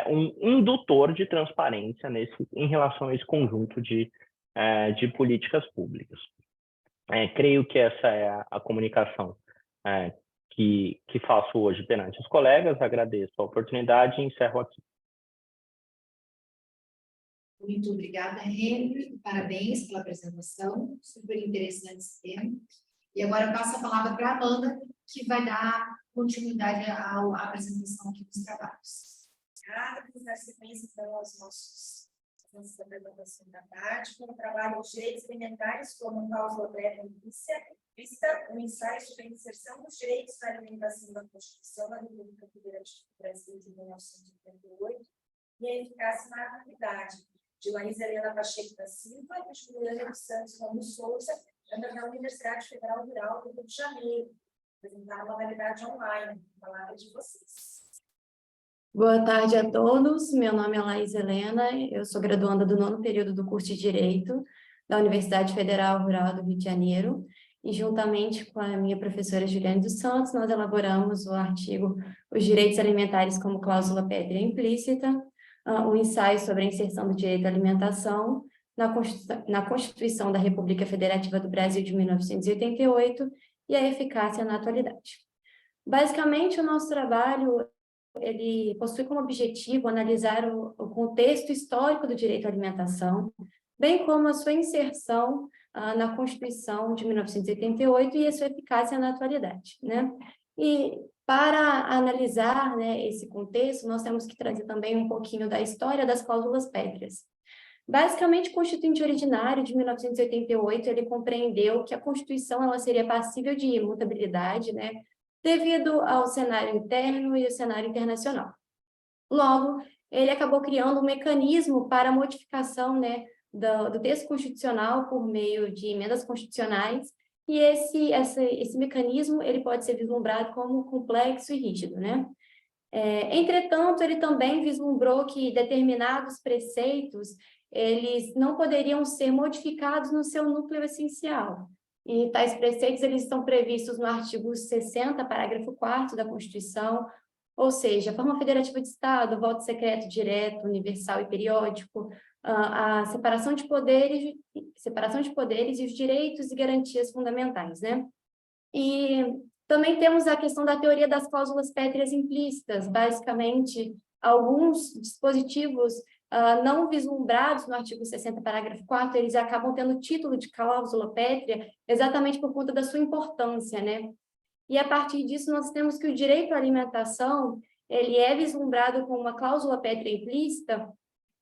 S4: um indutor de transparência em relação a esse conjunto de políticas públicas. Creio que essa é a comunicação que faço hoje perante os colegas. Agradeço a oportunidade e encerro aqui.
S3: Muito obrigada, Henry. Parabéns pela apresentação. Super interessante esse tema. E agora eu passo a palavra para a Amanda, que vai dar continuidade à apresentação aqui dos trabalhos.
S1: Obrigada por dar sequência então aos nossos apresentação da tarde, com o trabalho de direitos alimentares como cláusula prévia vista o ensaio sobre a inserção dos direitos na alimentação da Constituição da República Federativa do Brasil de 1988 e a eficácia na atividade de Laísa Helena Pacheco da Silva e de Juliana dos Santos Ramos Souza, da Universidade Federal Rural do Rio de Janeiro, apresentar a modalidade online. A palavra de vocês.
S7: Boa tarde a todos, meu nome é Laísa Helena, eu sou graduanda do 9º período do curso de Direito da Universidade Federal Rural do Rio de Janeiro e juntamente com a minha professora Juliana dos Santos, nós elaboramos o artigo Os Direitos Alimentares como Cláusula Pétrea Implícita, um ensaio sobre a inserção do direito à alimentação na Constituição da República Federativa do Brasil de 1988 e a eficácia na atualidade. Basicamente, o nosso trabalho ele possui como objetivo analisar o contexto histórico do direito à alimentação, bem como a sua inserção na Constituição de 1988 e a sua eficácia na atualidade, né? E para analisar, né, esse contexto, nós temos que trazer também um pouquinho da história das cláusulas pétreas. Basicamente, o Constituinte Originário de 1988, ele compreendeu que a Constituição ela seria passível de imutabilidade, né, devido ao cenário interno e ao cenário internacional. Logo, ele acabou criando um mecanismo para a modificação, né, do texto constitucional por meio de emendas constitucionais, e esse mecanismo ele pode ser vislumbrado como complexo e rígido, né? Entretanto, ele também vislumbrou que determinados preceitos eles não poderiam ser modificados no seu núcleo essencial. E tais preceitos eles estão previstos no artigo 60, parágrafo 4º da Constituição, ou seja, a forma federativa de Estado, voto secreto direto, universal e periódico, a separação de poderes e os direitos e garantias fundamentais, né? E também temos a questão da teoria das cláusulas pétreas implícitas, basicamente, alguns dispositivos não vislumbrados no artigo 60, parágrafo 4º, eles acabam tendo título de cláusula pétrea exatamente por conta da sua importância, né? E a partir disso nós temos que o direito à alimentação, ele é vislumbrado com uma cláusula pétrea implícita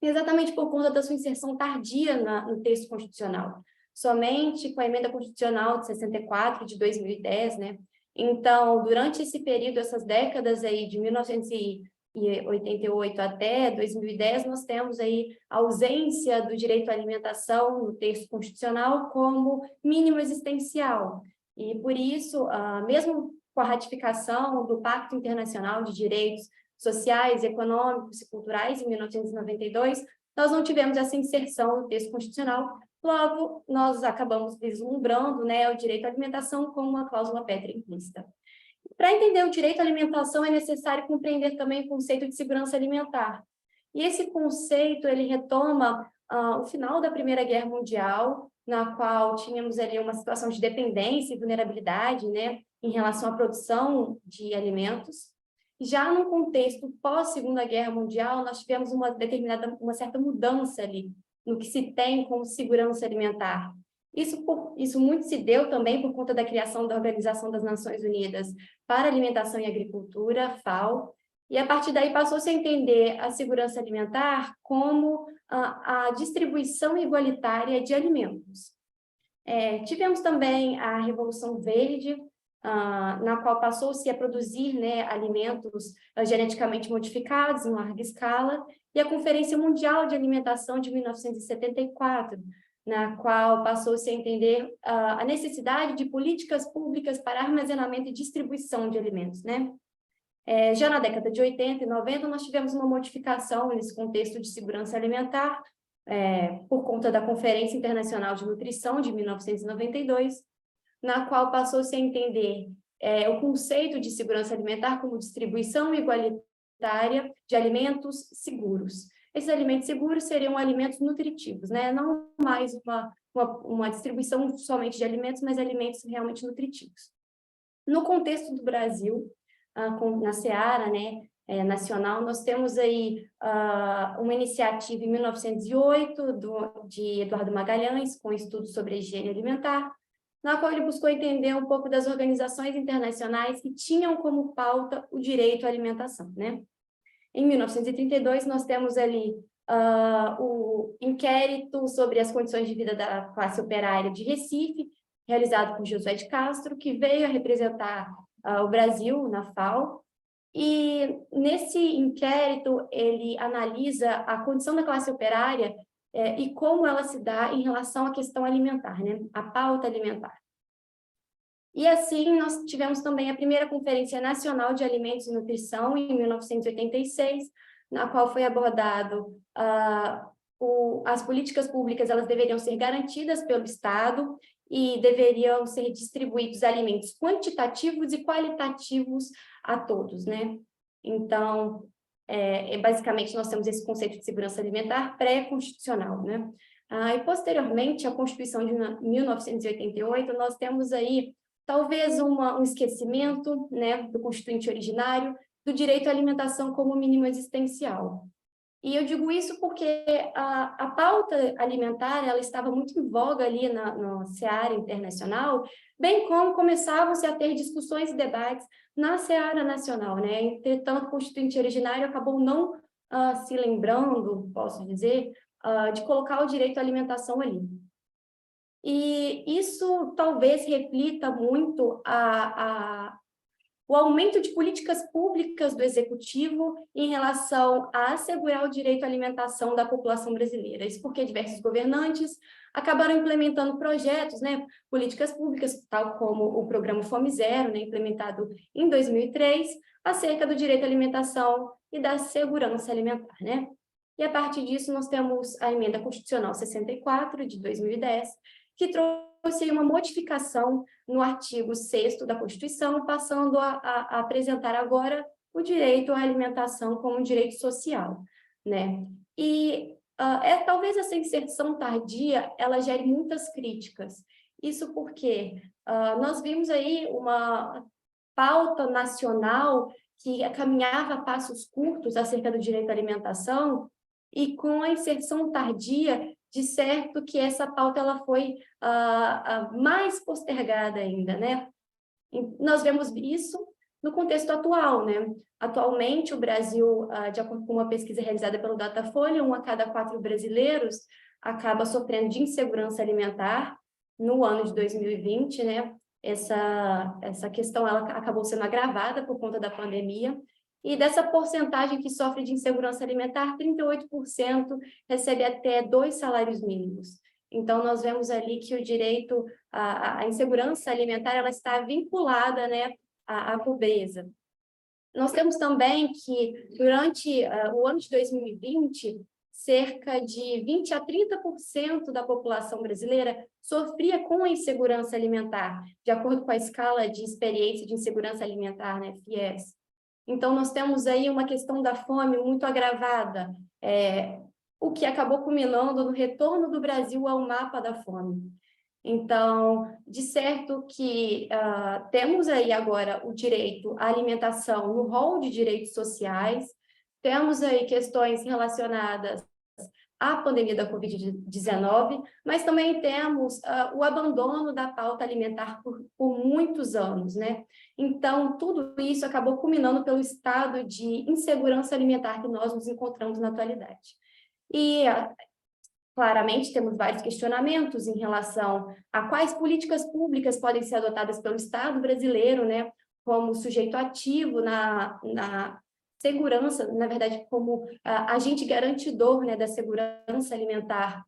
S7: exatamente por conta da sua inserção tardia no texto constitucional, somente com a emenda constitucional de 64, de 2010, né? Então, durante esse período, essas décadas aí de 1988 até 2010, nós temos aí a ausência do direito à alimentação no texto constitucional como mínimo existencial. E por isso, mesmo com a ratificação do Pacto Internacional de Direitos Sociais, Econômicos e Culturais, em 1992, nós não tivemos essa inserção no texto constitucional. Logo, nós acabamos vislumbrando, né, o direito à alimentação como uma cláusula pétrea implícita. Para entender o direito à alimentação, é necessário compreender também o conceito de segurança alimentar. E esse conceito, ele retoma o final da Primeira Guerra Mundial, na qual tínhamos ali uma situação de dependência e vulnerabilidade, né, em relação à produção de alimentos. Já no contexto pós-Segunda Guerra Mundial, nós tivemos uma certa mudança ali no que se tem como segurança alimentar. Isso muito se deu também por conta da criação da Organização das Nações Unidas para Alimentação e Agricultura, FAO, e a partir daí passou-se a entender a segurança alimentar como a distribuição igualitária de alimentos. Tivemos também a Revolução Verde, na qual passou-se a produzir, né, alimentos geneticamente modificados em larga escala, e a Conferência Mundial de Alimentação de 1974, na qual passou-se a entender a necessidade de políticas públicas para armazenamento e distribuição de alimentos, né? Já na década de 80 e 90, nós tivemos uma modificação nesse contexto de segurança alimentar, por conta da Conferência Internacional de Nutrição de 1992, na qual passou-se a entender o conceito de segurança alimentar como distribuição igualitária de alimentos seguros. Esses alimentos seguros seriam alimentos nutritivos, né? Não mais uma distribuição somente de alimentos, mas alimentos realmente nutritivos. No contexto do Brasil, na seara, né, nacional, nós temos aí uma iniciativa em 1908 de Eduardo Magalhães, com estudos sobre a higiene alimentar, na qual ele buscou entender um pouco das organizações internacionais que tinham como pauta o direito à alimentação, né? Em 1932, nós temos ali o inquérito sobre as condições de vida da classe operária de Recife, realizado por Josué de Castro, que veio a representar o Brasil na FAO. E nesse inquérito, ele analisa a condição da classe operária e como ela se dá em relação à questão alimentar, né? A pauta alimentar. E assim, nós tivemos também a primeira Conferência Nacional de Alimentos e Nutrição, em 1986, na qual foi abordado as políticas públicas, elas deveriam ser garantidas pelo Estado e deveriam ser distribuídos alimentos quantitativos e qualitativos a todos, né? Então, basicamente, nós temos esse conceito de segurança alimentar pré-constitucional, né? E, posteriormente, a Constituição de 1988, nós temos aí talvez um esquecimento, né, do constituinte originário, do direito à alimentação como mínimo existencial. E eu digo isso porque a pauta alimentar, ela estava muito em voga ali na seara internacional, bem como começavam-se a ter discussões e debates na seara nacional, né? Entretanto, o constituinte originário acabou não se lembrando, posso dizer, de colocar o direito à alimentação ali. E isso talvez reflita muito o aumento de políticas públicas do Executivo em relação a assegurar o direito à alimentação da população brasileira. Isso porque diversos governantes acabaram implementando projetos, né, políticas públicas, tal como o Programa Fome Zero, né, implementado em 2003, acerca do direito à alimentação e da segurança alimentar, né? E a partir disso nós temos a Emenda Constitucional 64, de 2010, que trouxe uma modificação no artigo 6º da Constituição, passando a apresentar agora o direito à alimentação como um direito social, né? E talvez essa inserção tardia, ela gere muitas críticas. Isso porque nós vimos aí uma pauta nacional que caminhava a passos curtos acerca do direito à alimentação, e com a inserção tardia, de certo que essa pauta ela foi mais postergada ainda, né? Nós vemos isso no contexto atual, né? Atualmente, o Brasil, de acordo com uma pesquisa realizada pelo Datafolha, 1 a cada 4 brasileiros acaba sofrendo de insegurança alimentar no ano de 2020, né? Essa questão ela acabou sendo agravada por conta da pandemia, e dessa porcentagem que sofre de insegurança alimentar, 38% recebe até 2 salários mínimos. Então, nós vemos ali que o direito à insegurança alimentar ela está vinculada, né, à pobreza. Nós temos também que, durante o ano de 2020, cerca de 20 a 30% da população brasileira sofria com a insegurança alimentar, de acordo com a escala de experiência de insegurança alimentar, né, FIES. Então, nós temos aí uma questão da fome muito agravada, o que acabou culminando no retorno do Brasil ao mapa da fome. Então, de certo que temos aí agora o direito à alimentação no rol de direitos sociais, temos aí questões relacionadas à pandemia da Covid-19, mas também temos o abandono da pauta alimentar por muitos anos, né? Então, tudo isso acabou culminando pelo estado de insegurança alimentar que nós nos encontramos na atualidade. E, claramente, temos vários questionamentos em relação a quais políticas públicas podem ser adotadas pelo Estado brasileiro, né, como sujeito ativo na segurança, na verdade, como agente garantidor, né, da segurança alimentar.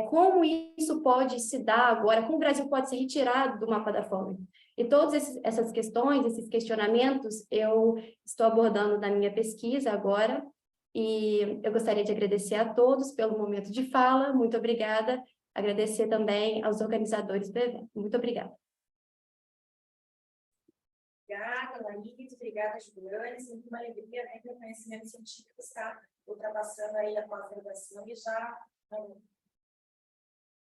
S7: Como isso pode se dar agora, como o Brasil pode ser retirado do mapa da fome. E todas essas questões, esses questionamentos, eu estou abordando na minha pesquisa agora, e eu gostaria de agradecer a todos pelo momento de fala, muito obrigada, agradecer também aos organizadores do evento. Muito obrigada.
S1: Obrigada, Laís, obrigada, Juliane, sempre uma alegria, né, que o conhecimento científico está ultrapassando aí a pós-graduação e já o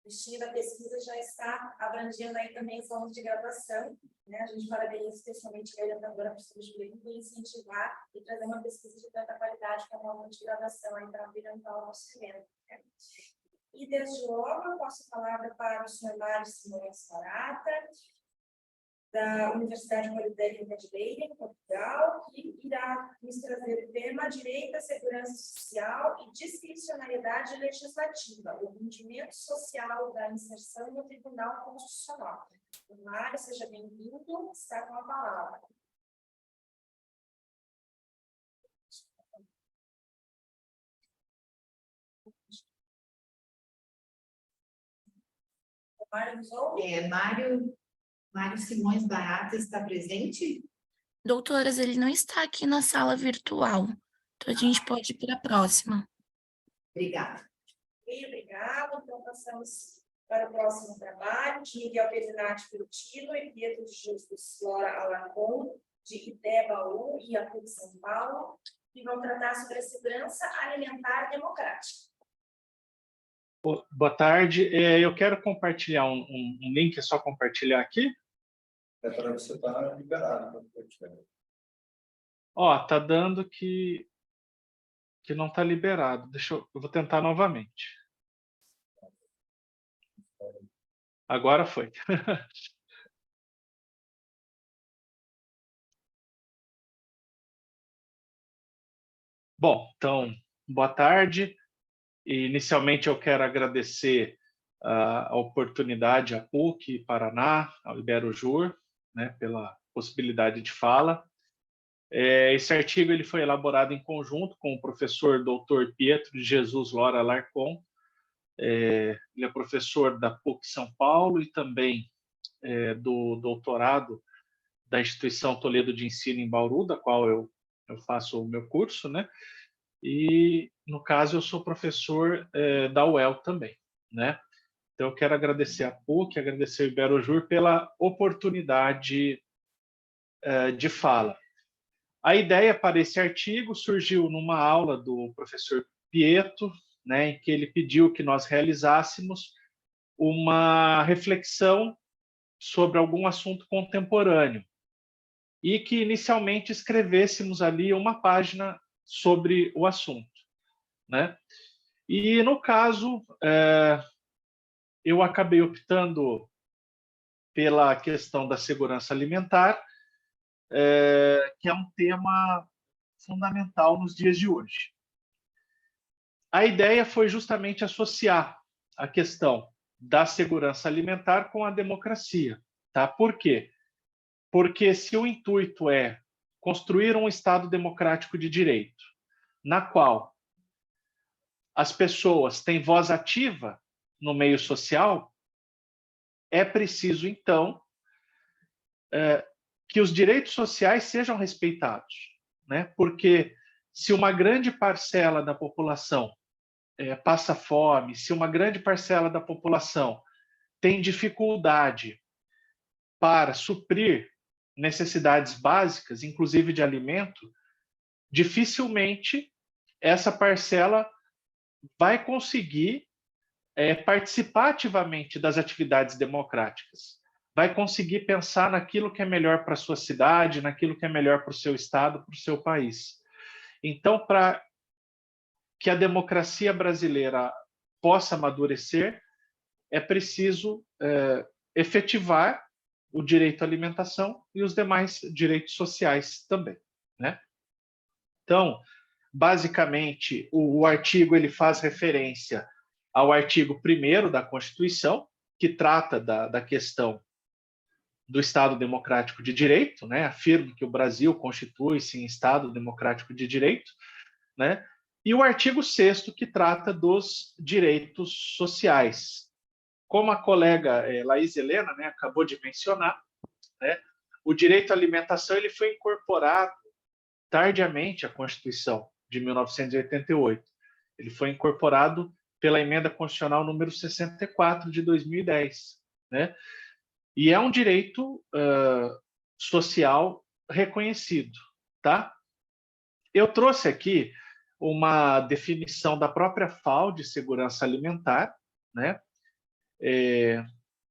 S1: destino da pesquisa já está abrangendo aí também os alunos de graduação, né? A gente parabeniza especialmente a orientadora, a professora Juliane, por incentivar e trazer uma pesquisa de tanta qualidade como aluno de graduação aí para brilhantar o nosso evento, né? E desde logo eu passo a palavra para o senhor Mário Simões Barata, da Universidade Politécnica de Leida, em Portugal, que irá nos trazer o tema Direito à Segurança Social e Discricionariedade Legislativa, o rendimento social da inserção no Tribunal Constitucional. Mário, seja bem-vindo, está com a palavra. Mário nos ouve?
S10: Mário Simões Barata está presente?
S6: Doutoras, ele não está aqui na sala virtual. Então, a gente pode ir para a próxima.
S10: Obrigada.
S1: Obrigada. Então, passamos para o próximo trabalho, de Miguel Pesinati Frutilo e Pietro de Jesus Flora Alarcon, de Itebaú e PUC São Paulo, que vão tratar sobre a segurança alimentar democrática.
S11: Boa tarde. Eu quero compartilhar um link, é só compartilhar aqui?
S2: Para você estar liberado.
S11: Ó, tá dando que não está liberado. Eu vou tentar novamente. Agora foi. Bom, então, boa tarde. Inicialmente, eu quero agradecer a oportunidade à PUC Paraná, ao IberoJur, né, pela possibilidade de fala. Esse artigo ele foi elaborado em conjunto com o professor Dr. Pietro de Jesus Flora Alarcon. Ele é professor da PUC São Paulo e também do doutorado da Instituição Toledo de Ensino em Bauru, da qual eu faço o meu curso, né? E, no caso, eu sou professor da UEL também, né? Então, eu quero agradecer a PUC, agradecer ao IberoJur pela oportunidade de fala. A ideia para esse artigo surgiu numa aula do professor Pietro, né, em que ele pediu que nós realizássemos uma reflexão sobre algum assunto contemporâneo e que, inicialmente, escrevêssemos ali uma página sobre o assunto, né? E, no caso, eu acabei optando pela questão da segurança alimentar, que é um tema fundamental nos dias de hoje. A ideia foi justamente associar a questão da segurança alimentar com a democracia. Tá? Por quê? Porque se o intuito é construir um Estado democrático de direito, na qual as pessoas têm voz ativa no meio social, é preciso, então, que os direitos sociais sejam respeitados, né? Porque se uma grande parcela da população passa fome, se uma grande parcela da população tem dificuldade para suprir necessidades básicas, inclusive de alimento, dificilmente essa parcela vai conseguir participar ativamente das atividades democráticas, vai conseguir pensar naquilo que é melhor para a sua cidade, naquilo que é melhor para o seu estado, para o seu país. Então, para que a democracia brasileira possa amadurecer, é preciso efetivar o direito à alimentação e os demais direitos sociais também, né? Então, basicamente, o artigo ele faz referência ao artigo 1º da Constituição, que trata da questão do Estado Democrático de Direito, né? Afirma que o Brasil constitui-se em Estado Democrático de Direito, né? E o artigo 6º, que trata dos direitos sociais. Como a colega Laís Helena, né, acabou de mencionar, né, o direito à alimentação ele foi incorporado tardiamente à Constituição de 1988. Ele foi incorporado pela Emenda Constitucional número 64 de 2010, né? E é um direito social reconhecido, tá? Eu trouxe aqui uma definição da própria FAO de segurança alimentar, né?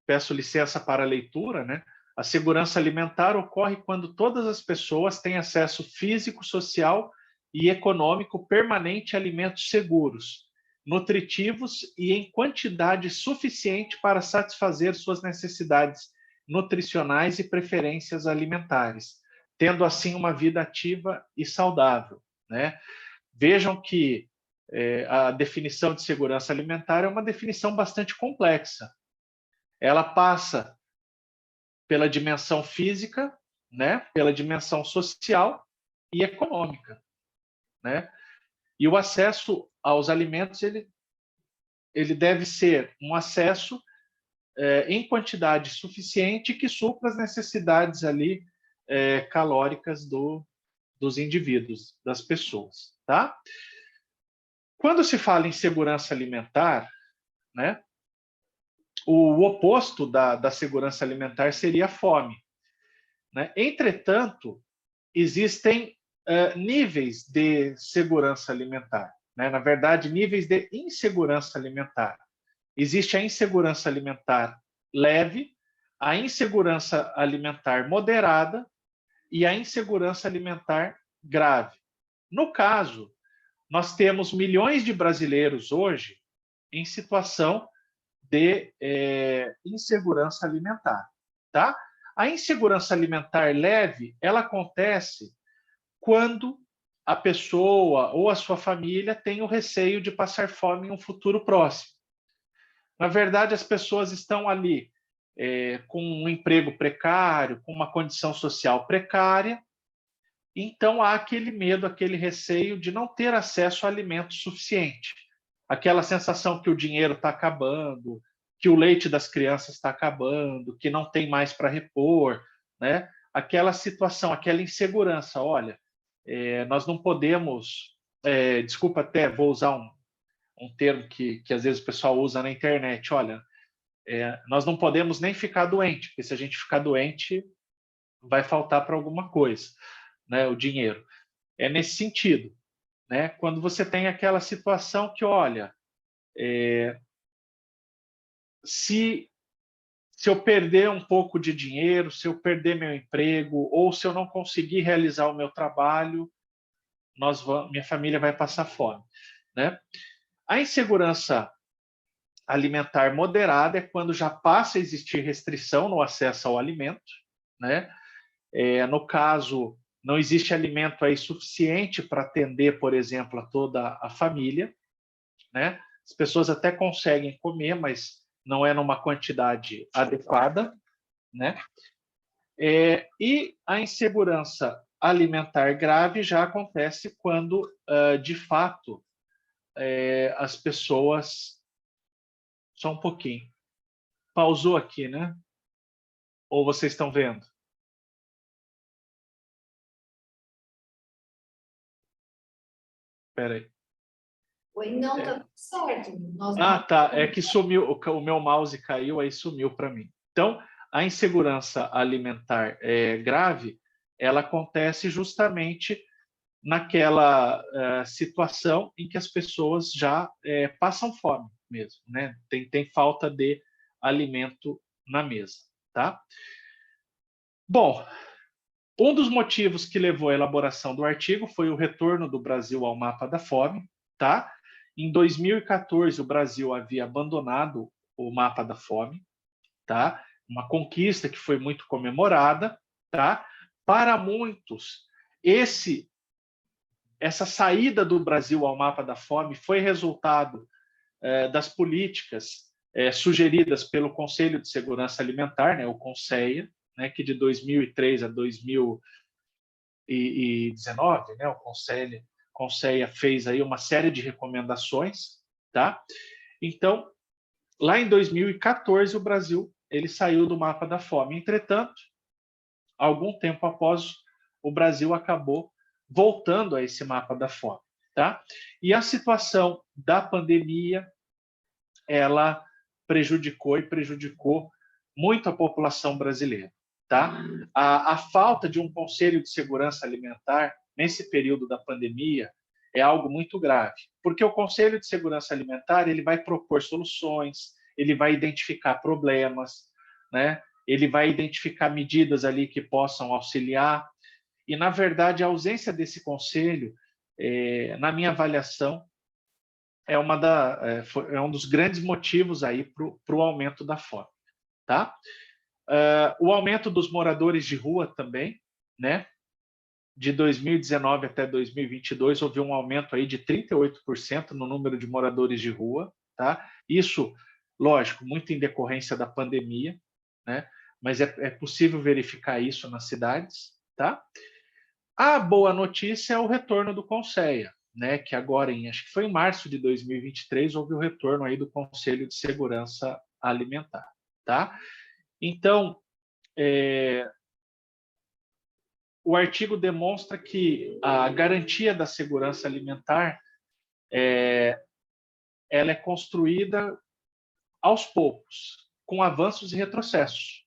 S11: Peço licença para a leitura, né? A segurança alimentar ocorre quando todas as pessoas têm acesso físico, social e econômico permanente a alimentos seguros, nutritivos e em quantidade suficiente para satisfazer suas necessidades nutricionais e preferências alimentares, tendo assim uma vida ativa e saudável, né? Vejam que a definição de segurança alimentar é uma definição bastante complexa. Ela passa pela dimensão física, né, pela dimensão social e econômica, né? E o acesso aos alimentos ele deve ser um acesso em quantidade suficiente que supra as necessidades ali calóricas dos indivíduos, das pessoas, tá? Quando se fala em segurança alimentar, né, o oposto da segurança alimentar seria a fome, né? Entretanto, existem níveis de segurança alimentar, né? Na verdade, níveis de insegurança alimentar. Existe a insegurança alimentar leve, a insegurança alimentar moderada e a insegurança alimentar grave. No caso, nós temos milhões de brasileiros hoje em situação de insegurança alimentar, tá? A insegurança alimentar leve, ela acontece quando a pessoa ou a sua família tem o receio de passar fome em um futuro próximo. Na verdade, as pessoas estão ali com um emprego precário, com uma condição social precária, então há aquele medo, aquele receio de não ter acesso a alimento suficiente. Aquela sensação que o dinheiro está acabando, que o leite das crianças está acabando, que não tem mais para repor, né? Aquela situação, aquela insegurança. Olha, nós não podemos, desculpa até, vou usar um termo que às vezes o pessoal usa na internet, olha, nós não podemos nem ficar doente, porque se a gente ficar doente, vai faltar para alguma coisa, né, o dinheiro. É nesse sentido, né? Quando você tem aquela situação que, olha, se eu perder um pouco de dinheiro, se eu perder meu emprego, ou se eu não conseguir realizar o meu trabalho, minha família vai passar fome, né? A insegurança alimentar moderada é quando já passa a existir restrição no acesso ao alimento, né? No caso, não existe alimento aí suficiente para atender, por exemplo, a toda a família, né? As pessoas até conseguem comer, mas não é numa quantidade adequada, né? E a insegurança alimentar grave já acontece quando, de fato, as pessoas... Só um pouquinho. Pausou aqui, né? Ou vocês estão vendo? Espera aí.
S3: Oi, não, tá tudo certo.
S11: Tá. É que sumiu, o meu mouse caiu, aí sumiu para mim. Então, a insegurança alimentar grave, ela acontece justamente naquela situação em que as pessoas já passam fome mesmo, né? Tem falta de alimento na mesa, tá? Bom, um dos motivos que levou à elaboração do artigo foi o retorno do Brasil ao mapa da fome, tá? Em 2014, o Brasil havia abandonado o mapa da fome, tá? Uma conquista que foi muito comemorada, tá? Para muitos, essa saída do Brasil ao mapa da fome foi resultado das políticas sugeridas pelo Conselho de Segurança Alimentar, né, o CONSEA, né, que de 2003 a 2019, né, o CONSEA fez aí uma série de recomendações, tá? Então, lá em 2014, o Brasil ele saiu do mapa da fome. Entretanto, algum tempo após, o Brasil acabou voltando a esse mapa da fome, tá? E a situação da pandemia, ela prejudicou muito a população brasileira, tá? A falta de um Conselho de Segurança Alimentar nesse período da pandemia é algo muito grave, porque o Conselho de Segurança Alimentar ele vai propor soluções, ele vai identificar problemas, né? Ele vai identificar medidas ali que possam auxiliar. E, na verdade, a ausência desse conselho, na minha avaliação, é um dos grandes motivos aí para o aumento da fome, tá? O aumento dos moradores de rua também, né? De 2019 até 2022 houve um aumento aí de 38% no número de moradores de rua, tá? Isso, lógico, muito em decorrência da pandemia, né? Mas é possível verificar isso nas cidades, tá? A boa notícia é o retorno do CONSEA, né? Que agora, acho que foi em março de 2023, houve o retorno aí do Conselho de Segurança Alimentar, tá? Então, o artigo demonstra que a garantia da segurança alimentar ela é construída aos poucos, com avanços e retrocessos,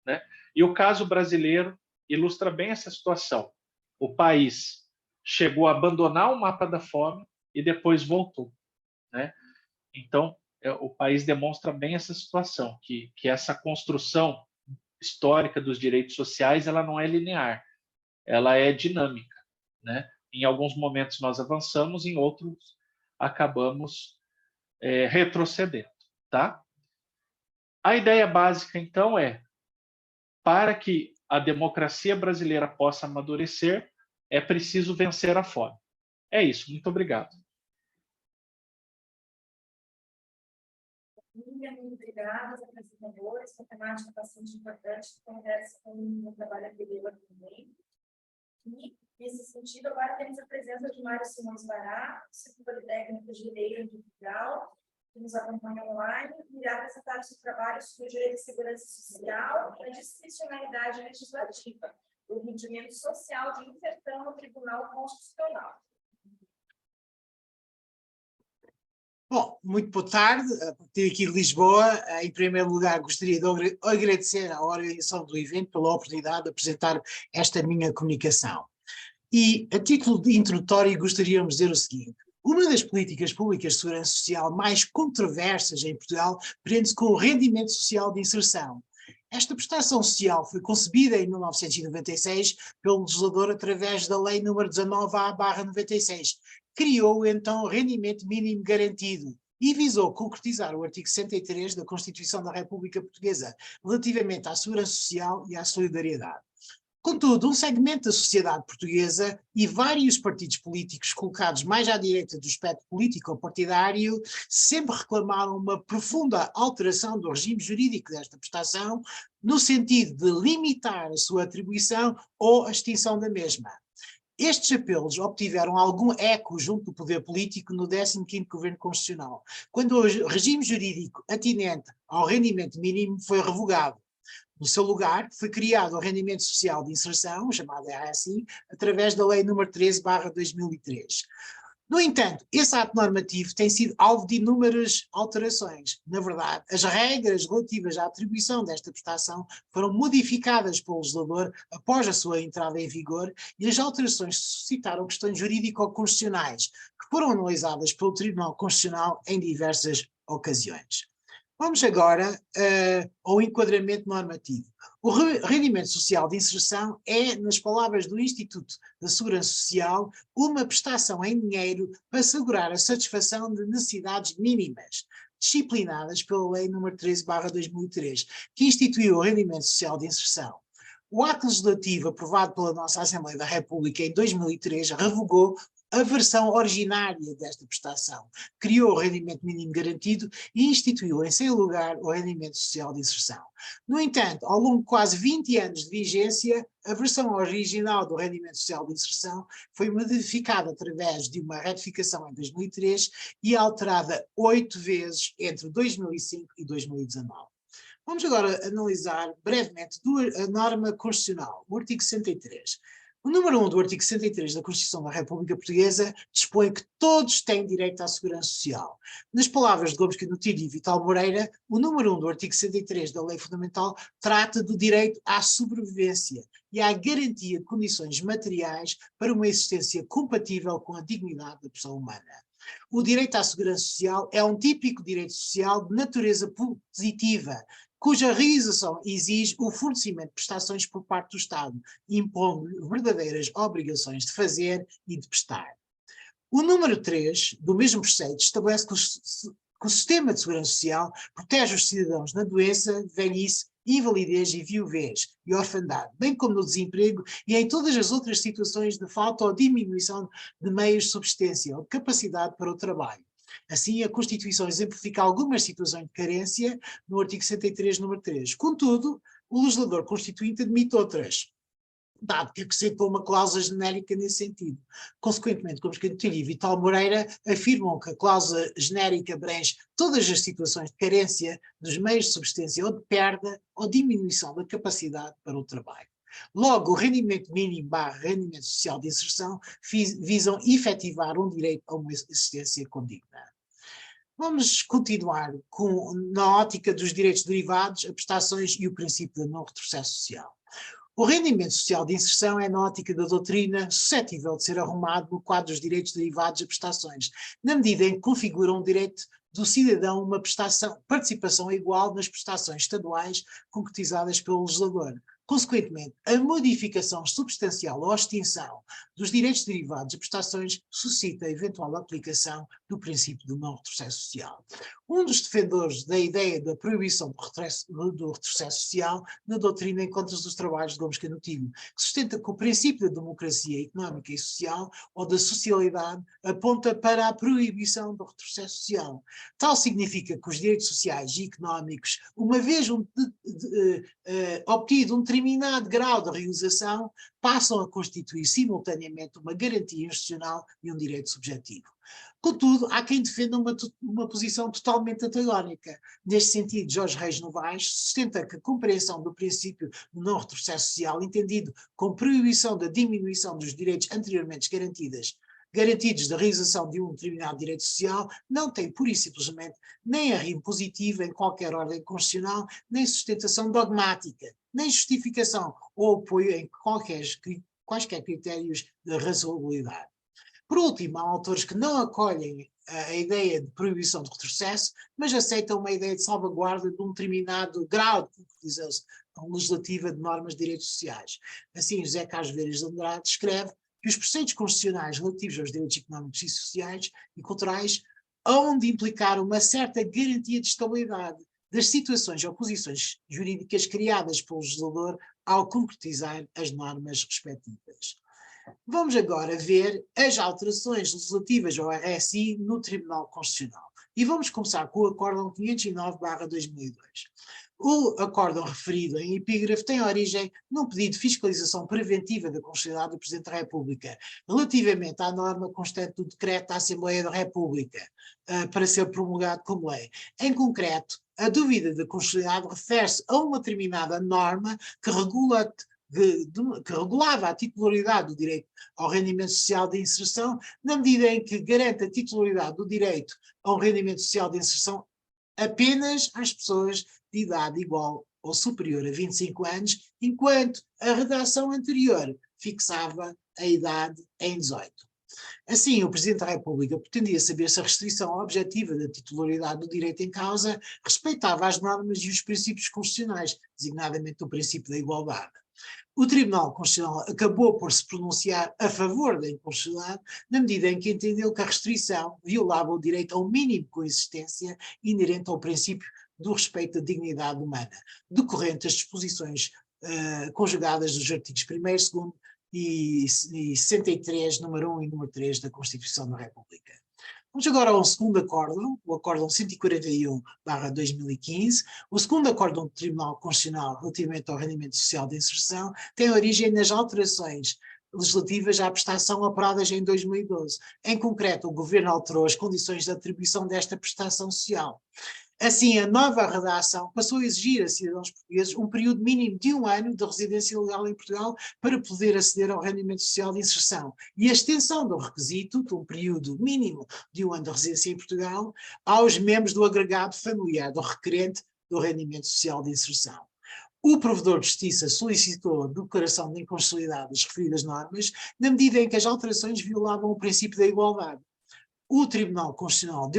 S11: né? E o caso brasileiro ilustra bem essa situação. O país chegou a abandonar o mapa da fome e depois voltou, né? Então, o país demonstra bem essa situação, que essa construção histórica dos direitos sociais ela não é linear, ela é dinâmica, né? Em alguns momentos nós avançamos, em outros acabamos retrocedendo, tá? A ideia básica, então, para que a democracia brasileira possa amadurecer, é preciso vencer a fome. É isso, muito obrigado.
S1: Muito obrigada aos apresentadores, uma temática bastante importante, que conversa com o trabalho anterior também. E, nesse sentido, agora temos a presença de Mário Simões Bará, Instituto Politécnico de Direito Individual, que nos acompanha online, e irá apresentar o seu trabalho sobre o direito de segurança social e a discricionalidade legislativa, o rendimento social de inserção no Tribunal Constitucional.
S12: Bom, muito boa tarde. A partir aqui de Lisboa, em primeiro lugar, gostaria de agradecer à organização do evento pela oportunidade de apresentar esta minha comunicação. E, a título de introdutório, gostaríamos de dizer o seguinte: uma das políticas públicas de segurança social mais controversas em Portugal prende-se com o rendimento social de inserção. Esta prestação social foi concebida em 1996 pelo legislador através da Lei nº 19/96. Criou então o rendimento mínimo garantido e visou concretizar o artigo 63 da Constituição da República Portuguesa relativamente à segurança social e à solidariedade. Contudo, um segmento da sociedade portuguesa e vários partidos políticos colocados mais à direita do espectro político ou partidário sempre reclamaram uma profunda alteração do regime jurídico desta prestação, no sentido de limitar a sua atribuição ou a extinção da mesma. Estes apelos obtiveram algum eco junto do poder político no 15º Governo Constitucional, quando o regime jurídico atinente ao rendimento mínimo foi revogado. No seu lugar, foi criado o Rendimento Social de Inserção, chamado RSI, através da Lei nº 13/2003. No entanto, esse ato normativo tem sido alvo de inúmeras alterações. Na verdade, as regras relativas à atribuição desta prestação foram modificadas pelo legislador após a sua entrada em vigor e as alterações suscitaram questões jurídico-constitucionais, que foram analisadas pelo Tribunal Constitucional em diversas ocasiões. Vamos agora ao enquadramento normativo. O rendimento social de inserção é, nas palavras do Instituto da Segurança Social, uma prestação em dinheiro para assegurar a satisfação de necessidades mínimas, disciplinadas pela Lei nº 13/2003, que instituiu o rendimento social de inserção. O ato legislativo aprovado pela nossa Assembleia da República em 2003 revogou a versão originária desta prestação, criou o rendimento mínimo garantido e instituiu em seu lugar o rendimento social de inserção. No entanto, ao longo de quase 20 anos de vigência, a versão original do rendimento social de inserção foi modificada através de uma retificação em 2003 e alterada 8 vezes entre 2005 e 2019. Vamos agora analisar brevemente a norma constitucional, o artigo 63. O número 1 do artigo 63 da Constituição da República Portuguesa dispõe que todos têm direito à segurança social. Nas palavras de Gomes Canutilho e Vital Moreira, o número 1 do artigo 63 da Lei Fundamental trata do direito à sobrevivência e à garantia de condições materiais para uma existência compatível com a dignidade da pessoa humana. O direito à segurança social é um típico direito social de natureza positiva, cuja realização exige o fornecimento de prestações por parte do Estado, impondo-lhe verdadeiras obrigações de fazer e de prestar. O número 3 do mesmo preceito estabelece que o sistema de segurança social protege os cidadãos na doença, velhice, invalidez e viuvez e orfandade, bem como no desemprego e em todas as outras situações de falta ou diminuição de meios de subsistência ou de capacidade para o trabalho. Assim, a Constituição exemplifica algumas situações de carência no artigo 63, número 3. Contudo, o legislador constituinte admite outras, dado que acrescentou uma cláusula genérica nesse sentido. Consequentemente, Gomes Canutilho e Vital Moreira afirmam que a cláusula genérica abrange todas as situações de carência dos meios de subsistência ou de perda ou diminuição da capacidade para o trabalho. Logo, o rendimento mínimo / rendimento social de inserção visam efetivar um direito a uma existência condigna. Vamos continuar na ótica dos direitos derivados, as prestações e o princípio de não retrocesso social. O rendimento social de inserção é, na ótica da doutrina, suscetível de ser arrumado no quadro dos direitos derivados a prestações, na medida em que configura um direito do cidadão uma participação igual nas prestações estaduais concretizadas pelo legislador. Consequentemente, a modificação substancial ou extinção dos direitos derivados de prestações suscita a eventual aplicação do princípio do não retrocesso social. Um dos defensores da ideia da proibição do retrocesso social na doutrina encontra-se dos trabalhos de Gomes Canutilho, que sustenta que o princípio da democracia económica e social ou da socialidade aponta para a proibição do retrocesso social. Tal significa que os direitos sociais e económicos, uma vez obtido um determinado grau de realização, passam a constituir simultaneamente uma garantia institucional e um direito subjetivo. Contudo, há quem defenda uma posição totalmente antagónica. Neste sentido, Jorge Reis Novaes sustenta que a compreensão do princípio do não retrocesso social, entendido como proibição da diminuição dos direitos anteriormente garantidos da realização de um determinado direito social, não tem pura e simplesmente nem arrimo positivo em qualquer ordem constitucional, nem sustentação dogmática, nem justificação ou apoio em quaisquer critérios de razoabilidade. Por último, há autores que não acolhem a ideia de proibição de retrocesso, mas aceitam uma ideia de salvaguarda de um determinado grau de concretização legislativa de normas de direitos sociais. Assim, José Carlos Veras de Andrade escreve que os preceitos constitucionais relativos aos direitos económicos e sociais e culturais hão de implicar uma certa garantia de estabilidade das situações ou posições jurídicas criadas pelo legislador ao concretizar as normas respectivas. Vamos agora ver as alterações legislativas ao RSI no Tribunal Constitucional. E vamos começar com o Acórdão 509/2002. O acórdão referido em epígrafe tem origem num pedido de fiscalização preventiva da Constitucionalidade do Presidente da República, relativamente à norma constante do decreto da Assembleia da República, para ser promulgado como lei. Em concreto, a dúvida da Constitucionalidade refere-se a uma determinada norma que regulava a titularidade do direito ao rendimento social de inserção, na medida em que garante a titularidade do direito ao rendimento social de inserção apenas às pessoas de idade igual ou superior a 25 anos, enquanto a redação anterior fixava a idade em 18. Assim, o Presidente da República pretendia saber se a restrição objetiva da titularidade do direito em causa respeitava as normas e os princípios constitucionais, designadamente o princípio da igualdade. O Tribunal Constitucional acabou por se pronunciar a favor da inconstitucionalidade, na medida em que entendeu que a restrição violava o direito ao mínimo de coexistência inerente ao princípio do respeito da dignidade humana, decorrente das disposições conjugadas dos artigos 1º, 2º e 63, número 1 e número 3 da Constituição da República. Vamos agora ao segundo acórdão, o acórdão 141/2015. O segundo acórdão do Tribunal Constitucional relativamente ao rendimento social de inserção tem origem nas alterações legislativas à prestação operadas em 2012. Em concreto, o Governo alterou as condições de atribuição desta prestação social. Assim, a nova redação passou a exigir a cidadãos portugueses um período mínimo de 1 ano de residência legal em Portugal para poder aceder ao rendimento social de inserção, e a extensão do requisito de um período mínimo de 1 ano de residência em Portugal aos membros do agregado familiar do requerente do rendimento social de inserção. O provedor de justiça solicitou a declaração de inconstitucionalidade das referidas normas, na medida em que as alterações violavam o princípio da igualdade. O Tribunal Constitucional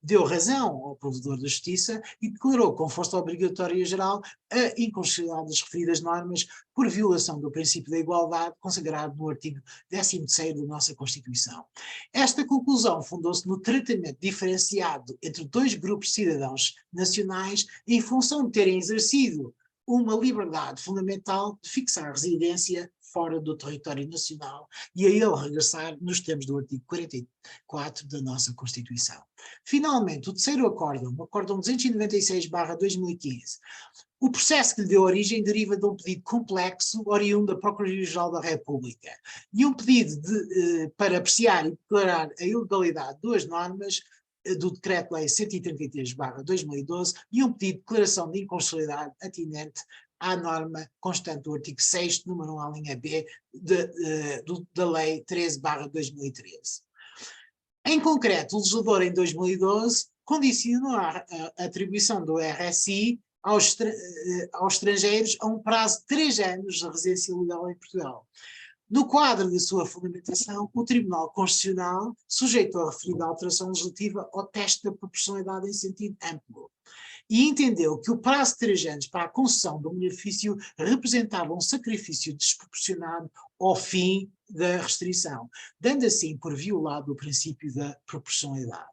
S12: deu razão ao provedor da justiça e declarou com força obrigatória geral a inconstitucionalidade das referidas normas por violação do princípio da igualdade consagrado no artigo 13º da nossa Constituição. Esta conclusão fundou-se no tratamento diferenciado entre dois grupos de cidadãos nacionais em função de terem exercido uma liberdade fundamental de fixar residência fora do território nacional e a ele regressar nos termos do artigo 44 da nossa Constituição. Finalmente, o terceiro acórdão, o acórdão 296/2015, o processo que lhe deu origem deriva de um pedido complexo oriundo da Procuradoria-Geral da República e um pedido para apreciar e declarar a ilegalidade de duas normas do Decreto-Lei 133/2012 e um pedido de declaração de inconstitucionalidade atinente à norma constante do artigo 6º, número 1, a linha B, da Lei 13/2013. Em concreto, o legislador, em 2012, condicionou a atribuição do RSI aos estrangeiros a um prazo de 3 anos de residência legal em Portugal. No quadro da sua fundamentação, o Tribunal Constitucional sujeitou a referida alteração legislativa ao teste da proporcionalidade em sentido amplo e entendeu que o prazo de 3 anos para a concessão do benefício representava um sacrifício desproporcionado ao fim da restrição, dando assim por violado o princípio da proporcionalidade.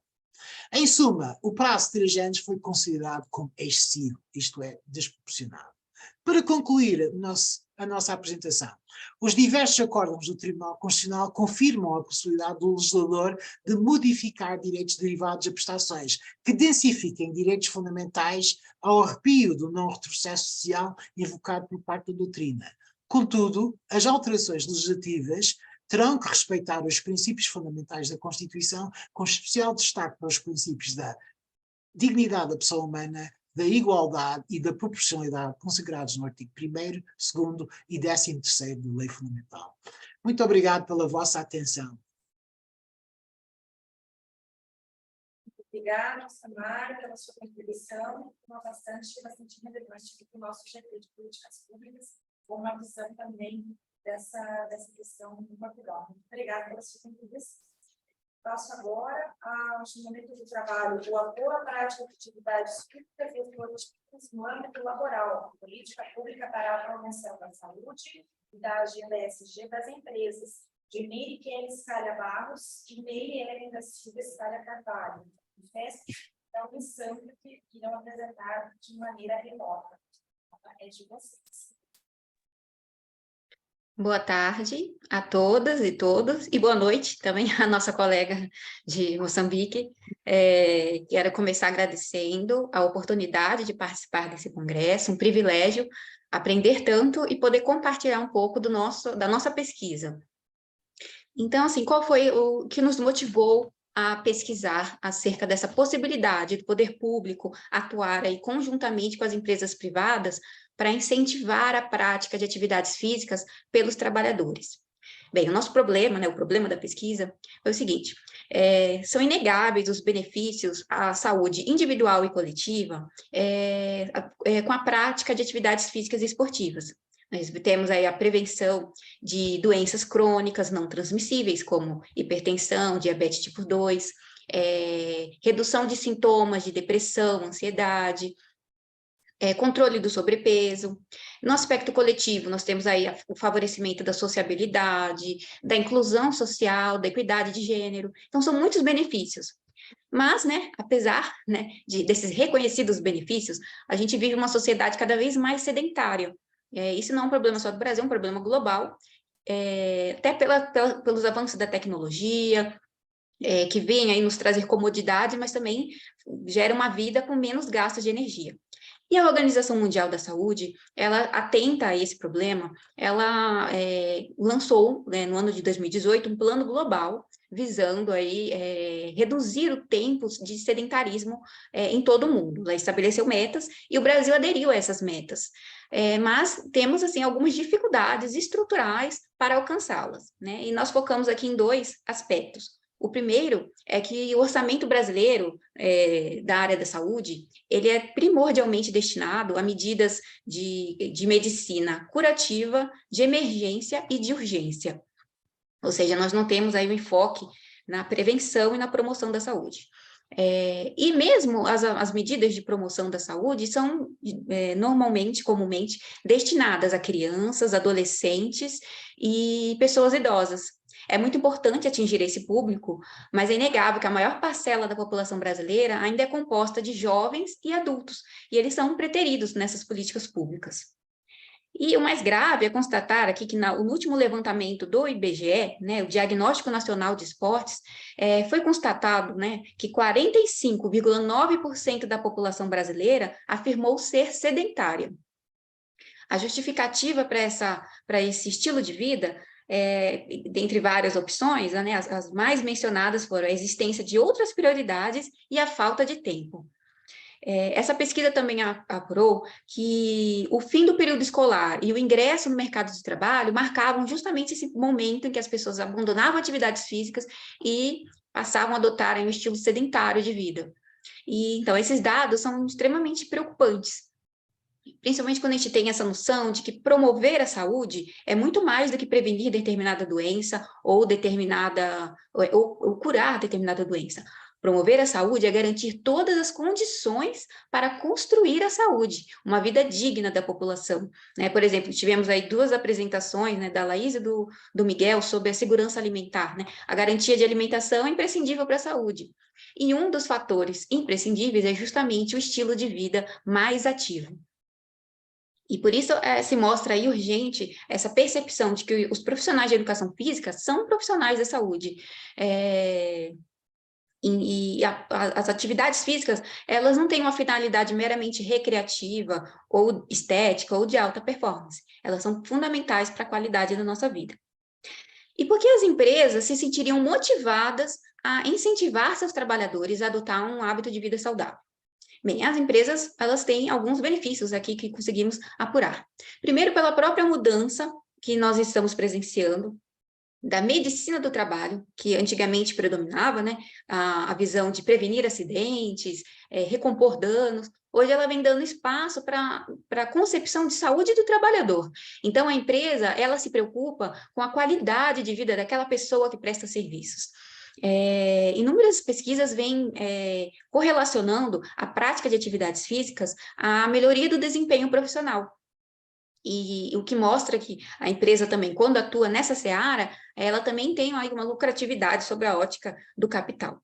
S12: Em suma, o prazo de 3 anos foi considerado como excessivo, isto é, desproporcionado. Para concluir a nossa apresentação, os diversos acórdãos do Tribunal Constitucional confirmam a possibilidade do legislador de modificar direitos derivados de prestações, que densifiquem direitos fundamentais ao arrepio do não retrocesso social invocado por parte da doutrina. Contudo, as alterações legislativas terão que respeitar os princípios fundamentais da Constituição, com especial destaque para os princípios da dignidade da pessoa humana, da igualdade e da proporcionalidade consagrados no artigo 1º, 2º e 13º da Lei Fundamental. Muito obrigado pela vossa atenção.
S1: Obrigada, Samara, pela sua contribuição, bastante relevante para o nosso GT de Políticas Públicas, com uma visão também dessa questão do Portugal. Muito obrigada pela sua contribuição. Passo agora ao chamamento do trabalho, o apoio à prática de atividades públicas no âmbito laboral, política pública para a promoção da saúde e da agenda ESG das empresas, de Meire Kelly Scalha Barros e Meire Ellen da Silva Scalha Carvalho, de festa da Unisanta, que irão apresentar de maneira remota. É de vocês.
S13: Boa tarde a todas e todos, e boa noite também à nossa colega de Moçambique. Quero começar agradecendo a oportunidade de participar desse congresso, um privilégio aprender tanto e poder compartilhar um pouco da nossa pesquisa. Então, assim, qual foi o que nos motivou a pesquisar acerca dessa possibilidade do poder público atuar aí conjuntamente com as empresas privadas para incentivar a prática de atividades físicas pelos trabalhadores? Bem, o nosso problema, né, o problema da pesquisa é o seguinte: são inegáveis os benefícios à saúde individual e coletiva com a prática de atividades físicas e esportivas. Nós temos aí a prevenção de doenças crônicas não transmissíveis, como hipertensão, diabetes tipo 2, redução de sintomas de depressão, ansiedade, controle do sobrepeso. No aspecto coletivo, nós temos aí o favorecimento da sociabilidade, da inclusão social, da equidade de gênero. Então, são muitos benefícios. Mas, né, apesar, né, desses reconhecidos benefícios, a gente vive uma sociedade cada vez mais sedentária. Isso não é um problema só do Brasil, é um problema global, até pelos avanços da tecnologia, que vem aí nos trazer comodidade, mas também gera uma vida com menos gastos de energia. E a Organização Mundial da Saúde, ela atenta a esse problema, ela lançou, né, no ano de 2018, um plano global visando aí reduzir o tempo de sedentarismo em todo o mundo. Ela estabeleceu metas e o Brasil aderiu a essas metas. Mas temos, assim, algumas dificuldades estruturais para alcançá-las, né? E nós focamos aqui em 2 aspectos. O primeiro é que o orçamento brasileiro da área da saúde, ele é primordialmente destinado a medidas de medicina curativa, de emergência e de urgência. Ou seja, nós não temos aí um enfoque na prevenção e na promoção da saúde. E mesmo as medidas de promoção da saúde são normalmente, comumente, destinadas a crianças, adolescentes e pessoas idosas. É muito importante atingir esse público, mas é inegável que a maior parcela da população brasileira ainda é composta de jovens e adultos, e eles são preteridos nessas políticas públicas. E o mais grave é constatar aqui que no último levantamento do IBGE, né, o Diagnóstico Nacional de Esportes, foi constatado, né, que 45,9% da população brasileira afirmou ser sedentária. A justificativa para esse estilo de vida, dentre várias opções, né, as mais mencionadas foram a existência de outras prioridades e a falta de tempo. Essa pesquisa também apurou que o fim do período escolar e o ingresso no mercado de trabalho marcavam justamente esse momento em que as pessoas abandonavam atividades físicas e passavam a adotar um estilo sedentário de vida. E, então, esses dados são extremamente preocupantes, principalmente quando a gente tem essa noção de que promover a saúde é muito mais do que prevenir determinada doença ou curar determinada doença. Promover a saúde é garantir todas as condições para construir a saúde, uma vida digna da população, né? Por exemplo, tivemos aí 2 apresentações, né, da Laís e do Miguel sobre a segurança alimentar, né? A garantia de alimentação é imprescindível para a saúde. E um dos fatores imprescindíveis é justamente o estilo de vida mais ativo. E por isso se mostra aí urgente essa percepção de que os profissionais de educação física são profissionais da saúde. As atividades físicas, elas não têm uma finalidade meramente recreativa ou estética ou de alta performance. Elas são fundamentais para a qualidade da nossa vida. E por que as empresas se sentiriam motivadas a incentivar seus trabalhadores a adotar um hábito de vida saudável? Bem, as empresas, elas têm alguns benefícios aqui que conseguimos apurar. Primeiro, pela própria mudança que nós estamos presenciando da medicina do trabalho, que antigamente predominava, né, a visão de prevenir acidentes, recompor danos. Hoje ela vem dando espaço para a concepção de saúde do trabalhador. Então, a empresa, ela se preocupa com a qualidade de vida daquela pessoa que presta serviços. Inúmeras pesquisas vêm correlacionando a prática de atividades físicas à melhoria do desempenho profissional. E o que mostra que a empresa também, quando atua nessa seara, ela também tem aí uma lucratividade sobre a ótica do capital.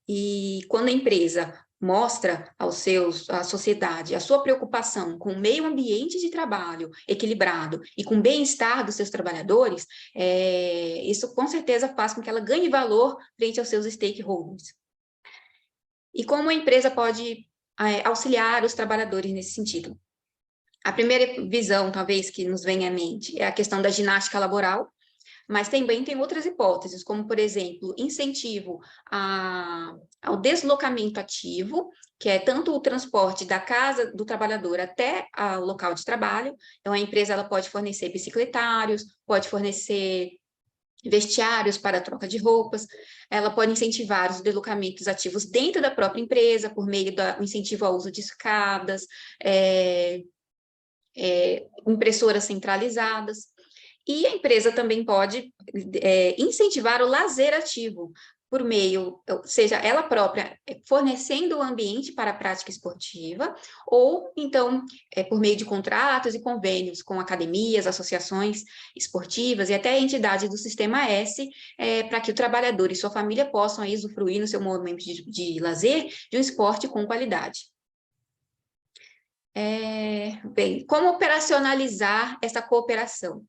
S13: E quando a empresa mostra à sociedade a sua preocupação com o meio ambiente de trabalho equilibrado e com o bem-estar dos seus trabalhadores, isso com certeza faz com que ela ganhe valor frente aos seus stakeholders. E como a empresa pode auxiliar os trabalhadores nesse sentido? A primeira visão, talvez, que nos venha à mente é a questão da ginástica laboral, mas também tem outras hipóteses, como, por exemplo, incentivo ao deslocamento ativo, que é tanto o transporte da casa do trabalhador até o local de trabalho. Então, a empresa ela pode fornecer bicicletários, pode fornecer vestiários para a troca de roupas, ela pode incentivar os deslocamentos ativos dentro da própria empresa, por meio do incentivo ao uso de escadas, impressoras centralizadas. E a empresa também pode incentivar o lazer ativo, por meio, seja ela própria fornecendo o ambiente para a prática esportiva, ou então por meio de contratos e convênios com academias, associações esportivas e até entidades do Sistema S, para que o trabalhador e sua família possam aí usufruir no seu momento de lazer de um esporte com qualidade. Bem, como operacionalizar essa cooperação?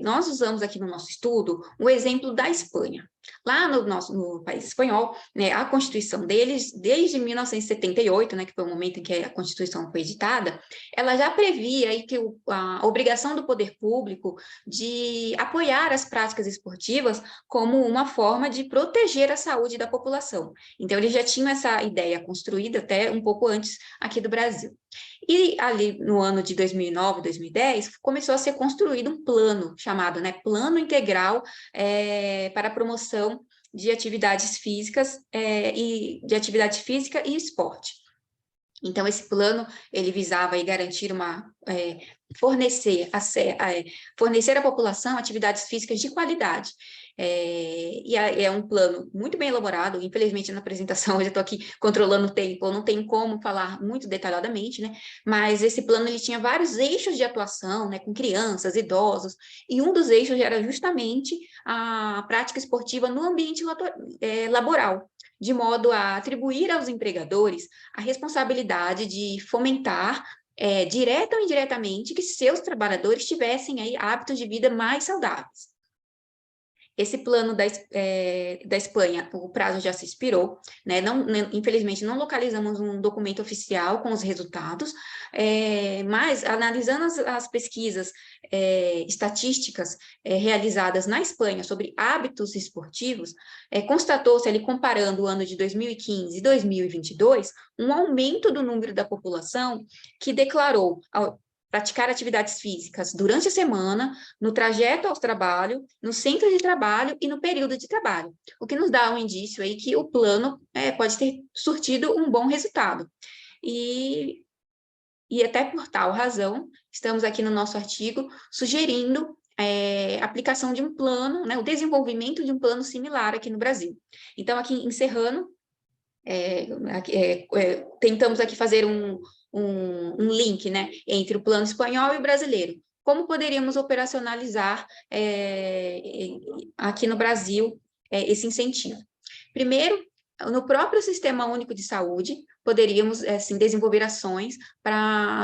S13: Nós usamos aqui no nosso estudo o exemplo da Espanha. Lá no país espanhol, né, a Constituição deles, desde 1978, né, que foi o momento em que a Constituição foi editada, ela já previa aí que a obrigação do poder público de apoiar as práticas esportivas como uma forma de proteger a saúde da população. Então, eles já tinham essa ideia construída até um pouco antes aqui do Brasil. E ali no ano de 2009, 2010, começou a ser construído um plano chamado, né, Plano Integral para a Promoção de Atividades Físicas de atividade física e esporte. Então, esse plano, ele visava aí garantir fornecer à população atividades físicas de qualidade. E é um plano muito bem elaborado. Infelizmente, na apresentação, eu já estou aqui controlando o tempo, eu não tenho como falar muito detalhadamente, né? Mas esse plano, ele tinha vários eixos de atuação, né, com crianças, idosos, e um dos eixos era justamente a prática esportiva no ambiente laboral, de modo a atribuir aos empregadores a responsabilidade de fomentar, direta ou indiretamente, que seus trabalhadores tivessem aí hábitos de vida mais saudáveis. Esse plano da Espanha, o prazo já se expirou, né? Infelizmente, não localizamos um documento oficial com os resultados, mas analisando as pesquisas estatísticas realizadas na Espanha sobre hábitos esportivos, constatou-se ali, comparando o ano de 2015 e 2022, um aumento do número da população que declarou praticar atividades físicas durante a semana, no trajeto ao trabalho, no centro de trabalho e no período de trabalho, o que nos dá um indício aí que o plano pode ter surtido um bom resultado. E até por tal razão, estamos aqui no nosso artigo sugerindo a aplicação de um plano, né, o desenvolvimento de um plano similar aqui no Brasil. Então, aqui encerrando, tentamos aqui fazer um link, né, entre o plano espanhol e o brasileiro. Como poderíamos operacionalizar aqui no Brasil esse incentivo? Primeiro, no próprio Sistema Único de Saúde, poderíamos assim, desenvolver ações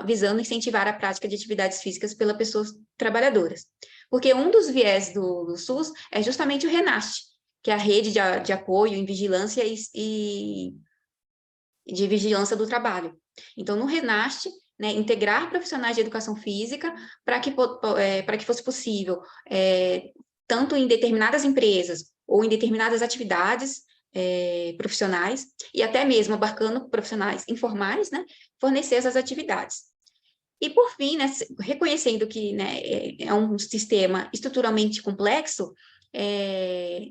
S13: visando incentivar a prática de atividades físicas pelas pessoas trabalhadoras. Porque um dos viés do SUS é justamente o RENAST, que é a rede de apoio em vigilância e de vigilância do trabalho. Então, no RENAST, né, integrar profissionais de educação física para que fosse possível, tanto em determinadas empresas ou em determinadas atividades profissionais, e até mesmo abarcando profissionais informais, né, fornecer essas atividades. E, por fim, né, reconhecendo que, né, é um sistema estruturalmente complexo,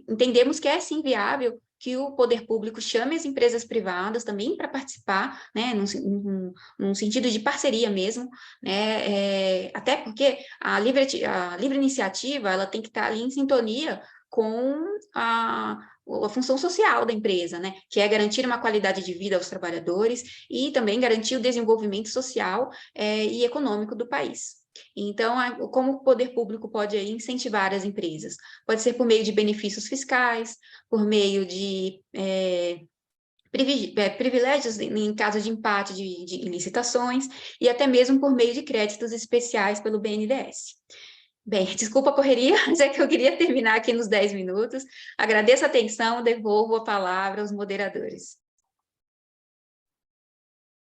S13: entendemos que é, sim, viável que o poder público chame as empresas privadas também para participar, né, num sentido de parceria mesmo, né, até porque a livre iniciativa ela tem que estar ali em sintonia com a função social da empresa, né, que é garantir uma qualidade de vida aos trabalhadores e também garantir o desenvolvimento social e econômico do país. Então, como o poder público pode incentivar as empresas? Pode ser por meio de benefícios fiscais, por meio de privilégios em caso de empate de licitações e até mesmo por meio de créditos especiais pelo BNDES. Bem, desculpa a correria, mas é que eu queria terminar aqui nos 10 minutos. Agradeço a atenção, devolvo a palavra aos moderadores.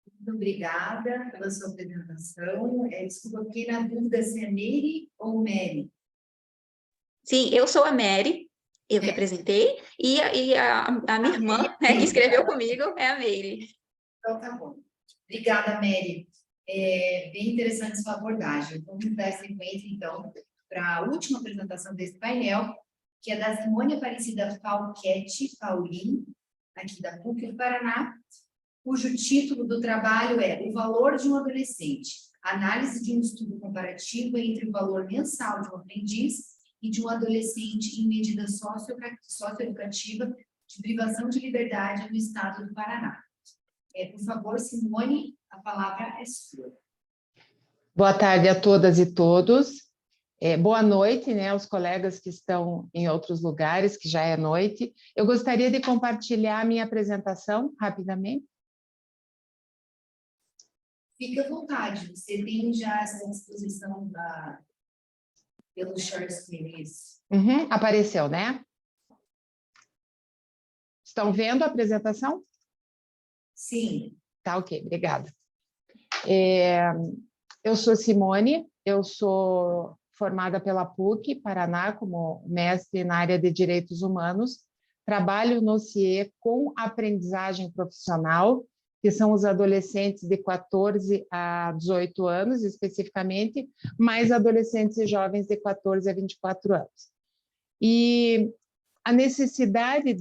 S10: Muito obrigada pela sua apresentação. Desculpa, eu fiquei na dúvida se é Meire ou Mary.
S13: Sim, eu sou a Mary, eu que apresentei, e a minha irmã, né, que escreveu comigo, é a Meire.
S10: Então, tá bom. Obrigada, Mary. Bem interessante sua abordagem. Vamos dar sequência, então, para a última apresentação desse painel, que é da Simone Aparecida Falquete Paulin, aqui da PUC do Paraná, cujo título do trabalho é O Valor de um Adolescente, análise de um estudo comparativo entre o valor mensal de um aprendiz e de um adolescente em medida socioeducativa de privação de liberdade no estado do Paraná. Por favor, Simone, a palavra é sua.
S14: Boa tarde a todas e todos. Boa noite, né, aos colegas que estão em outros lugares, que já é noite. Eu gostaria de compartilhar a minha apresentação rapidamente.
S10: Fique à vontade, você tem já essa disposição pelo share screen.
S14: Apareceu, né? Estão vendo a apresentação?
S10: Sim.
S14: Tá, ok, obrigada. Eu sou Simone, eu sou formada pela PUC Paraná como mestre na área de Direitos Humanos, trabalho no CIE com aprendizagem profissional, que são os adolescentes de 14 a 18 anos, especificamente, mais adolescentes e jovens de 14 a 24 anos. E a necessidade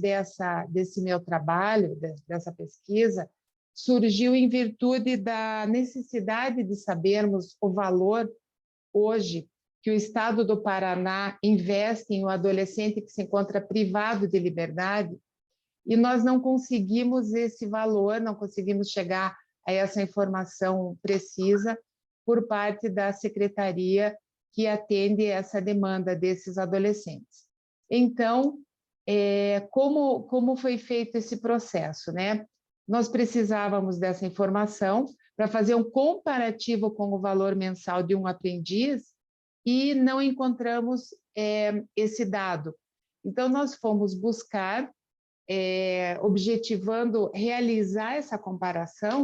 S14: desse meu trabalho, dessa pesquisa, surgiu em virtude da necessidade de sabermos o valor, hoje, que o Estado do Paraná investe em um adolescente que se encontra privado de liberdade, e nós não conseguimos esse valor, não conseguimos chegar a essa informação precisa por parte da secretaria que atende essa demanda desses adolescentes. Então, como foi feito esse processo, né? Nós precisávamos dessa informação para fazer um comparativo com o valor mensal de um aprendiz e não encontramos esse dado. Então, nós fomos buscar, objetivando realizar essa comparação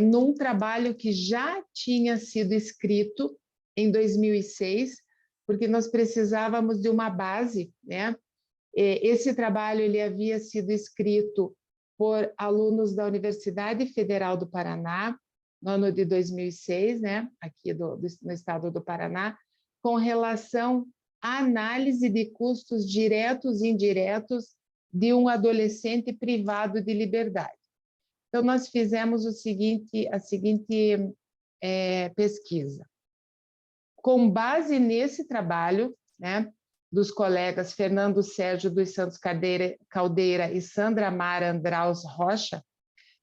S14: num trabalho que já tinha sido escrito em 2006, porque nós precisávamos de uma base, né? Esse trabalho ele havia sido escrito por alunos da Universidade Federal do Paraná, no ano de 2006, né? Aqui no estado do Paraná, com relação à análise de custos diretos e indiretos de um adolescente privado de liberdade. Então, nós fizemos a seguinte pesquisa. Com base nesse trabalho, né, dos colegas Fernando Sérgio dos Santos Caldeira e Sandra Mara Andraus Rocha,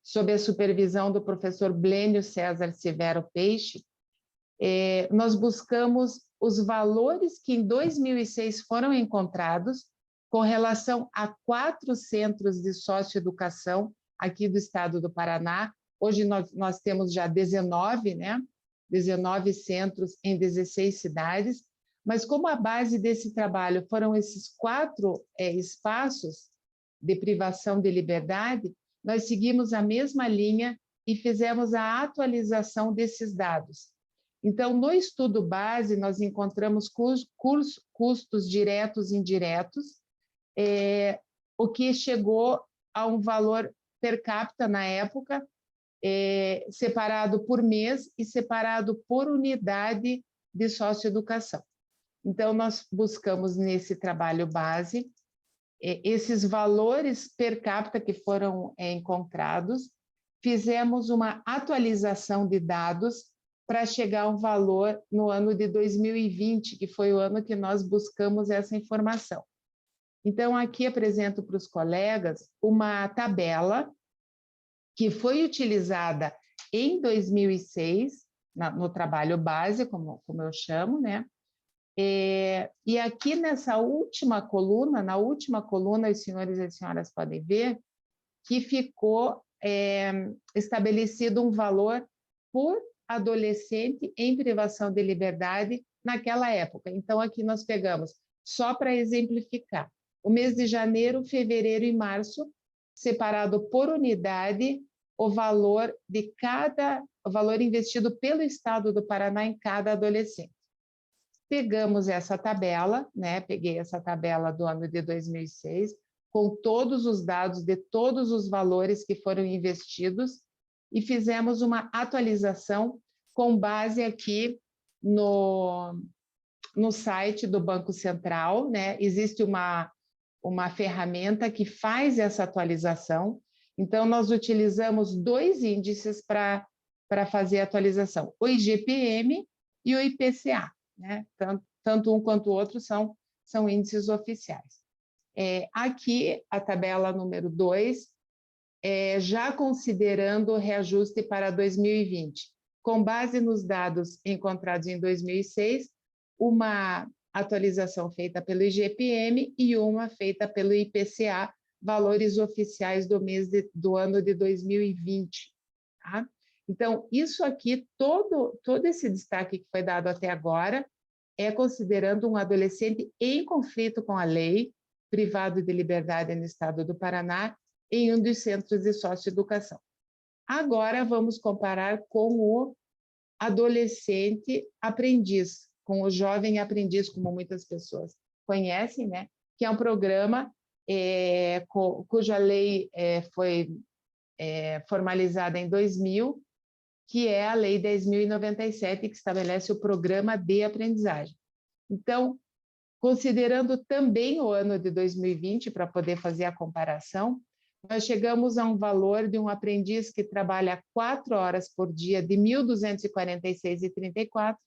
S14: sob a supervisão do professor Blênio César Severo Peixe, nós buscamos os valores que em 2006 foram encontrados com relação a 4 centros de socioeducação aqui do estado do Paraná. Hoje nós temos já 19, né? 19 centros em 16 cidades, mas como a base desse trabalho foram esses 4 espaços de privação de liberdade, nós seguimos a mesma linha e fizemos a atualização desses dados. Então, no estudo base, nós encontramos custos diretos e indiretos, o que chegou a um valor per capita na época, separado por mês e separado por unidade de socioeducação. Então, nós buscamos nesse trabalho base esses valores per capita que foram encontrados, fizemos uma atualização de dados para chegar a um valor no ano de 2020, que foi o ano que nós buscamos essa informação. Então, aqui apresento para os colegas uma tabela que foi utilizada em 2006, no trabalho base, como eu chamo, né? E aqui nessa última coluna, os senhores e as senhoras podem ver que ficou estabelecido um valor por adolescente em privação de liberdade naquela época. Então, aqui nós pegamos, só para exemplificar, o mês de janeiro, fevereiro e março, separado por unidade, o valor investido pelo Estado do Paraná em cada adolescente. Pegamos essa tabela, né? Peguei essa tabela do ano de 2006, com todos os dados de todos os valores que foram investidos e fizemos uma atualização com base aqui no site do Banco Central, né? Existe uma ferramenta que faz essa atualização. Então, nós utilizamos 2 índices para fazer a atualização, o IGPM e o IPCA, né? Tanto um quanto o outro são índices oficiais. Aqui, a tabela número 2, já considerando o reajuste para 2020, com base nos dados encontrados em 2006, uma atualização feita pelo IGPM e uma feita pelo IPCA, valores oficiais do ano de 2020. Tá? Então, isso aqui, todo esse destaque que foi dado até agora, é considerando um adolescente em conflito com a lei, privado de liberdade no estado do Paraná, em um dos centros de socioeducação. Agora, vamos comparar com o adolescente aprendiz, com o jovem aprendiz, como muitas pessoas conhecem, né? Que é um programa cuja lei foi formalizada em 2000, que é a Lei 10.097, que estabelece o programa de aprendizagem. Então, considerando também o ano de 2020, para poder fazer a comparação, nós chegamos a um valor de um aprendiz que trabalha 4 horas por dia de R$ 1.246,34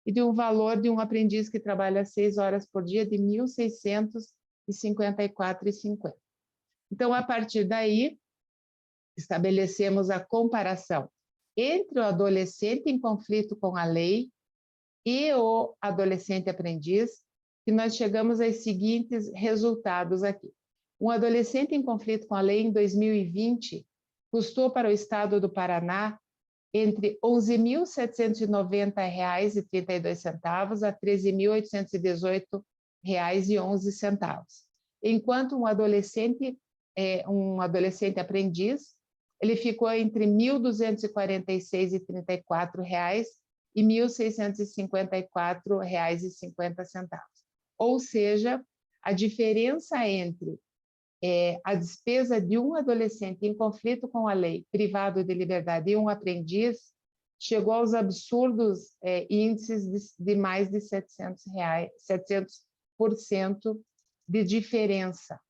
S14: e de um valor de um aprendiz que trabalha 6 horas por dia de R$ 1.654,50. Então, a partir daí, estabelecemos a comparação entre o adolescente em conflito com a lei e o adolescente aprendiz, que nós chegamos aos seguintes resultados aqui. Um adolescente em conflito com a lei em 2020 custou para o estado do Paraná entre R$ 11.790,32 a R$ 13.818,11, enquanto um adolescente aprendiz, ele ficou entre R$ 1.246,34 e R$ 1.654,50. Ou seja, a diferença entre a despesa de um adolescente em conflito com a lei, privado de liberdade, e um aprendiz, chegou aos absurdos índices de mais de 700% de diferença.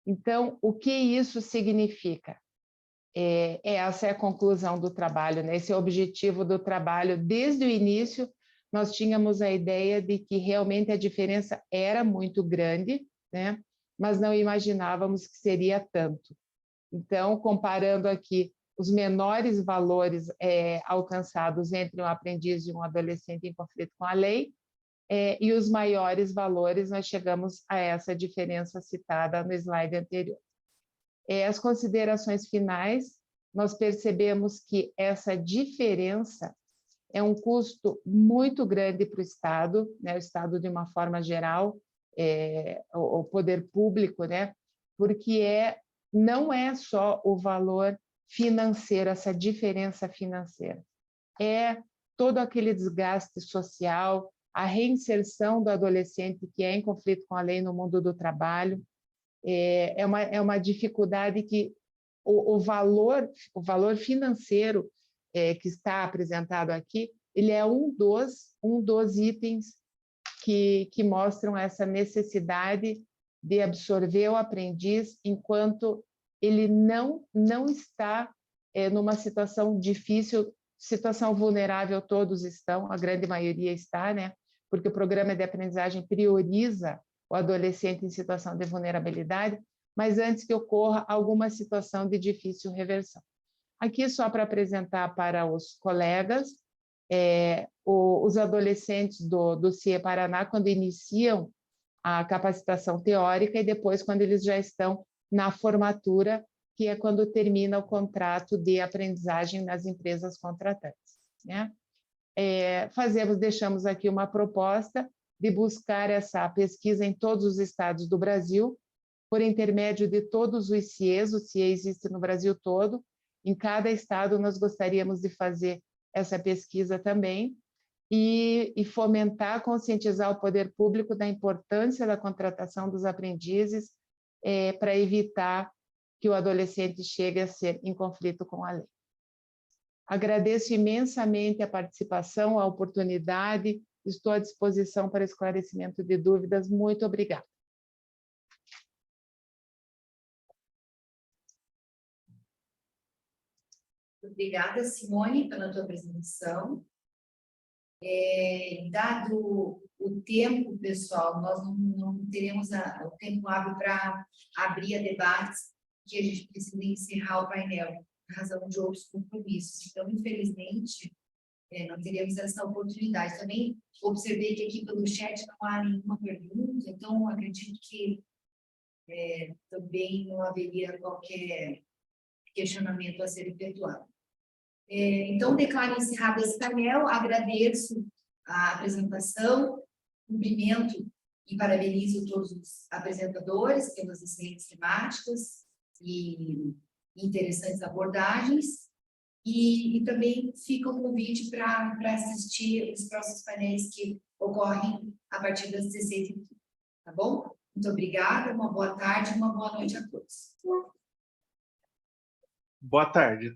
S14: Então, o que isso significa? Essa é a conclusão do trabalho, né? Esse é o objetivo do trabalho. Desde o início, nós tínhamos a ideia de que realmente a diferença era muito grande, né? Mas não imaginávamos que seria tanto. Então, comparando aqui os menores valores alcançados entre um aprendiz e um adolescente em conflito com a lei, e os maiores valores, nós chegamos a essa diferença citada no slide anterior. As considerações finais, nós percebemos que essa diferença é um custo muito grande para o Estado, né? O Estado, de uma forma geral, o poder público, né? Porque não é só o valor financeiro, essa diferença financeira, é todo aquele desgaste social, a reinserção do adolescente que é em conflito com a lei no mundo do trabalho, é uma dificuldade que o valor financeiro que está apresentado aqui, ele é um dos itens que mostram essa necessidade de absorver o aprendiz enquanto ele não está numa situação difícil, situação vulnerável todos estão, a grande maioria está, né? Porque o programa de aprendizagem prioriza o adolescente em situação de vulnerabilidade, mas antes que ocorra alguma situação de difícil reversão. Aqui, só para apresentar para os colegas, os adolescentes do CIE Paraná, quando iniciam a capacitação teórica e depois quando eles já estão na formatura, que é quando termina o contrato de aprendizagem nas empresas contratantes, né? Deixamos aqui uma proposta de buscar essa pesquisa em todos os estados do Brasil, por intermédio de todos os CIEs, o CIE existe no Brasil todo, em cada estado nós gostaríamos de fazer essa pesquisa também, e fomentar, conscientizar o poder público da importância da contratação dos aprendizes para evitar que o adolescente chegue a ser em conflito com a lei. Agradeço imensamente a participação, a oportunidade, estou à disposição para esclarecimento de dúvidas. Muito obrigada.
S10: Obrigada, Simone, pela tua apresentação. Dado o tempo, pessoal, nós não teremos o tempo hábil para abrir a debates, que a gente precisa encerrar o painel, por razão de outros compromissos. Então, infelizmente, não teremos essa oportunidade. Também observei que aqui pelo chat não há nenhuma pergunta, então acredito que também não haveria qualquer questionamento a ser efetuado. Então, declaro encerrado esse painel, agradeço a apresentação, cumprimento e parabenizo todos os apresentadores pelas excelentes temáticas e interessantes abordagens, e também fica o convite para assistir os próximos painéis que ocorrem a partir das 16h30, tá bom? Muito obrigada, uma boa tarde e uma boa noite a todos.
S11: Boa tarde.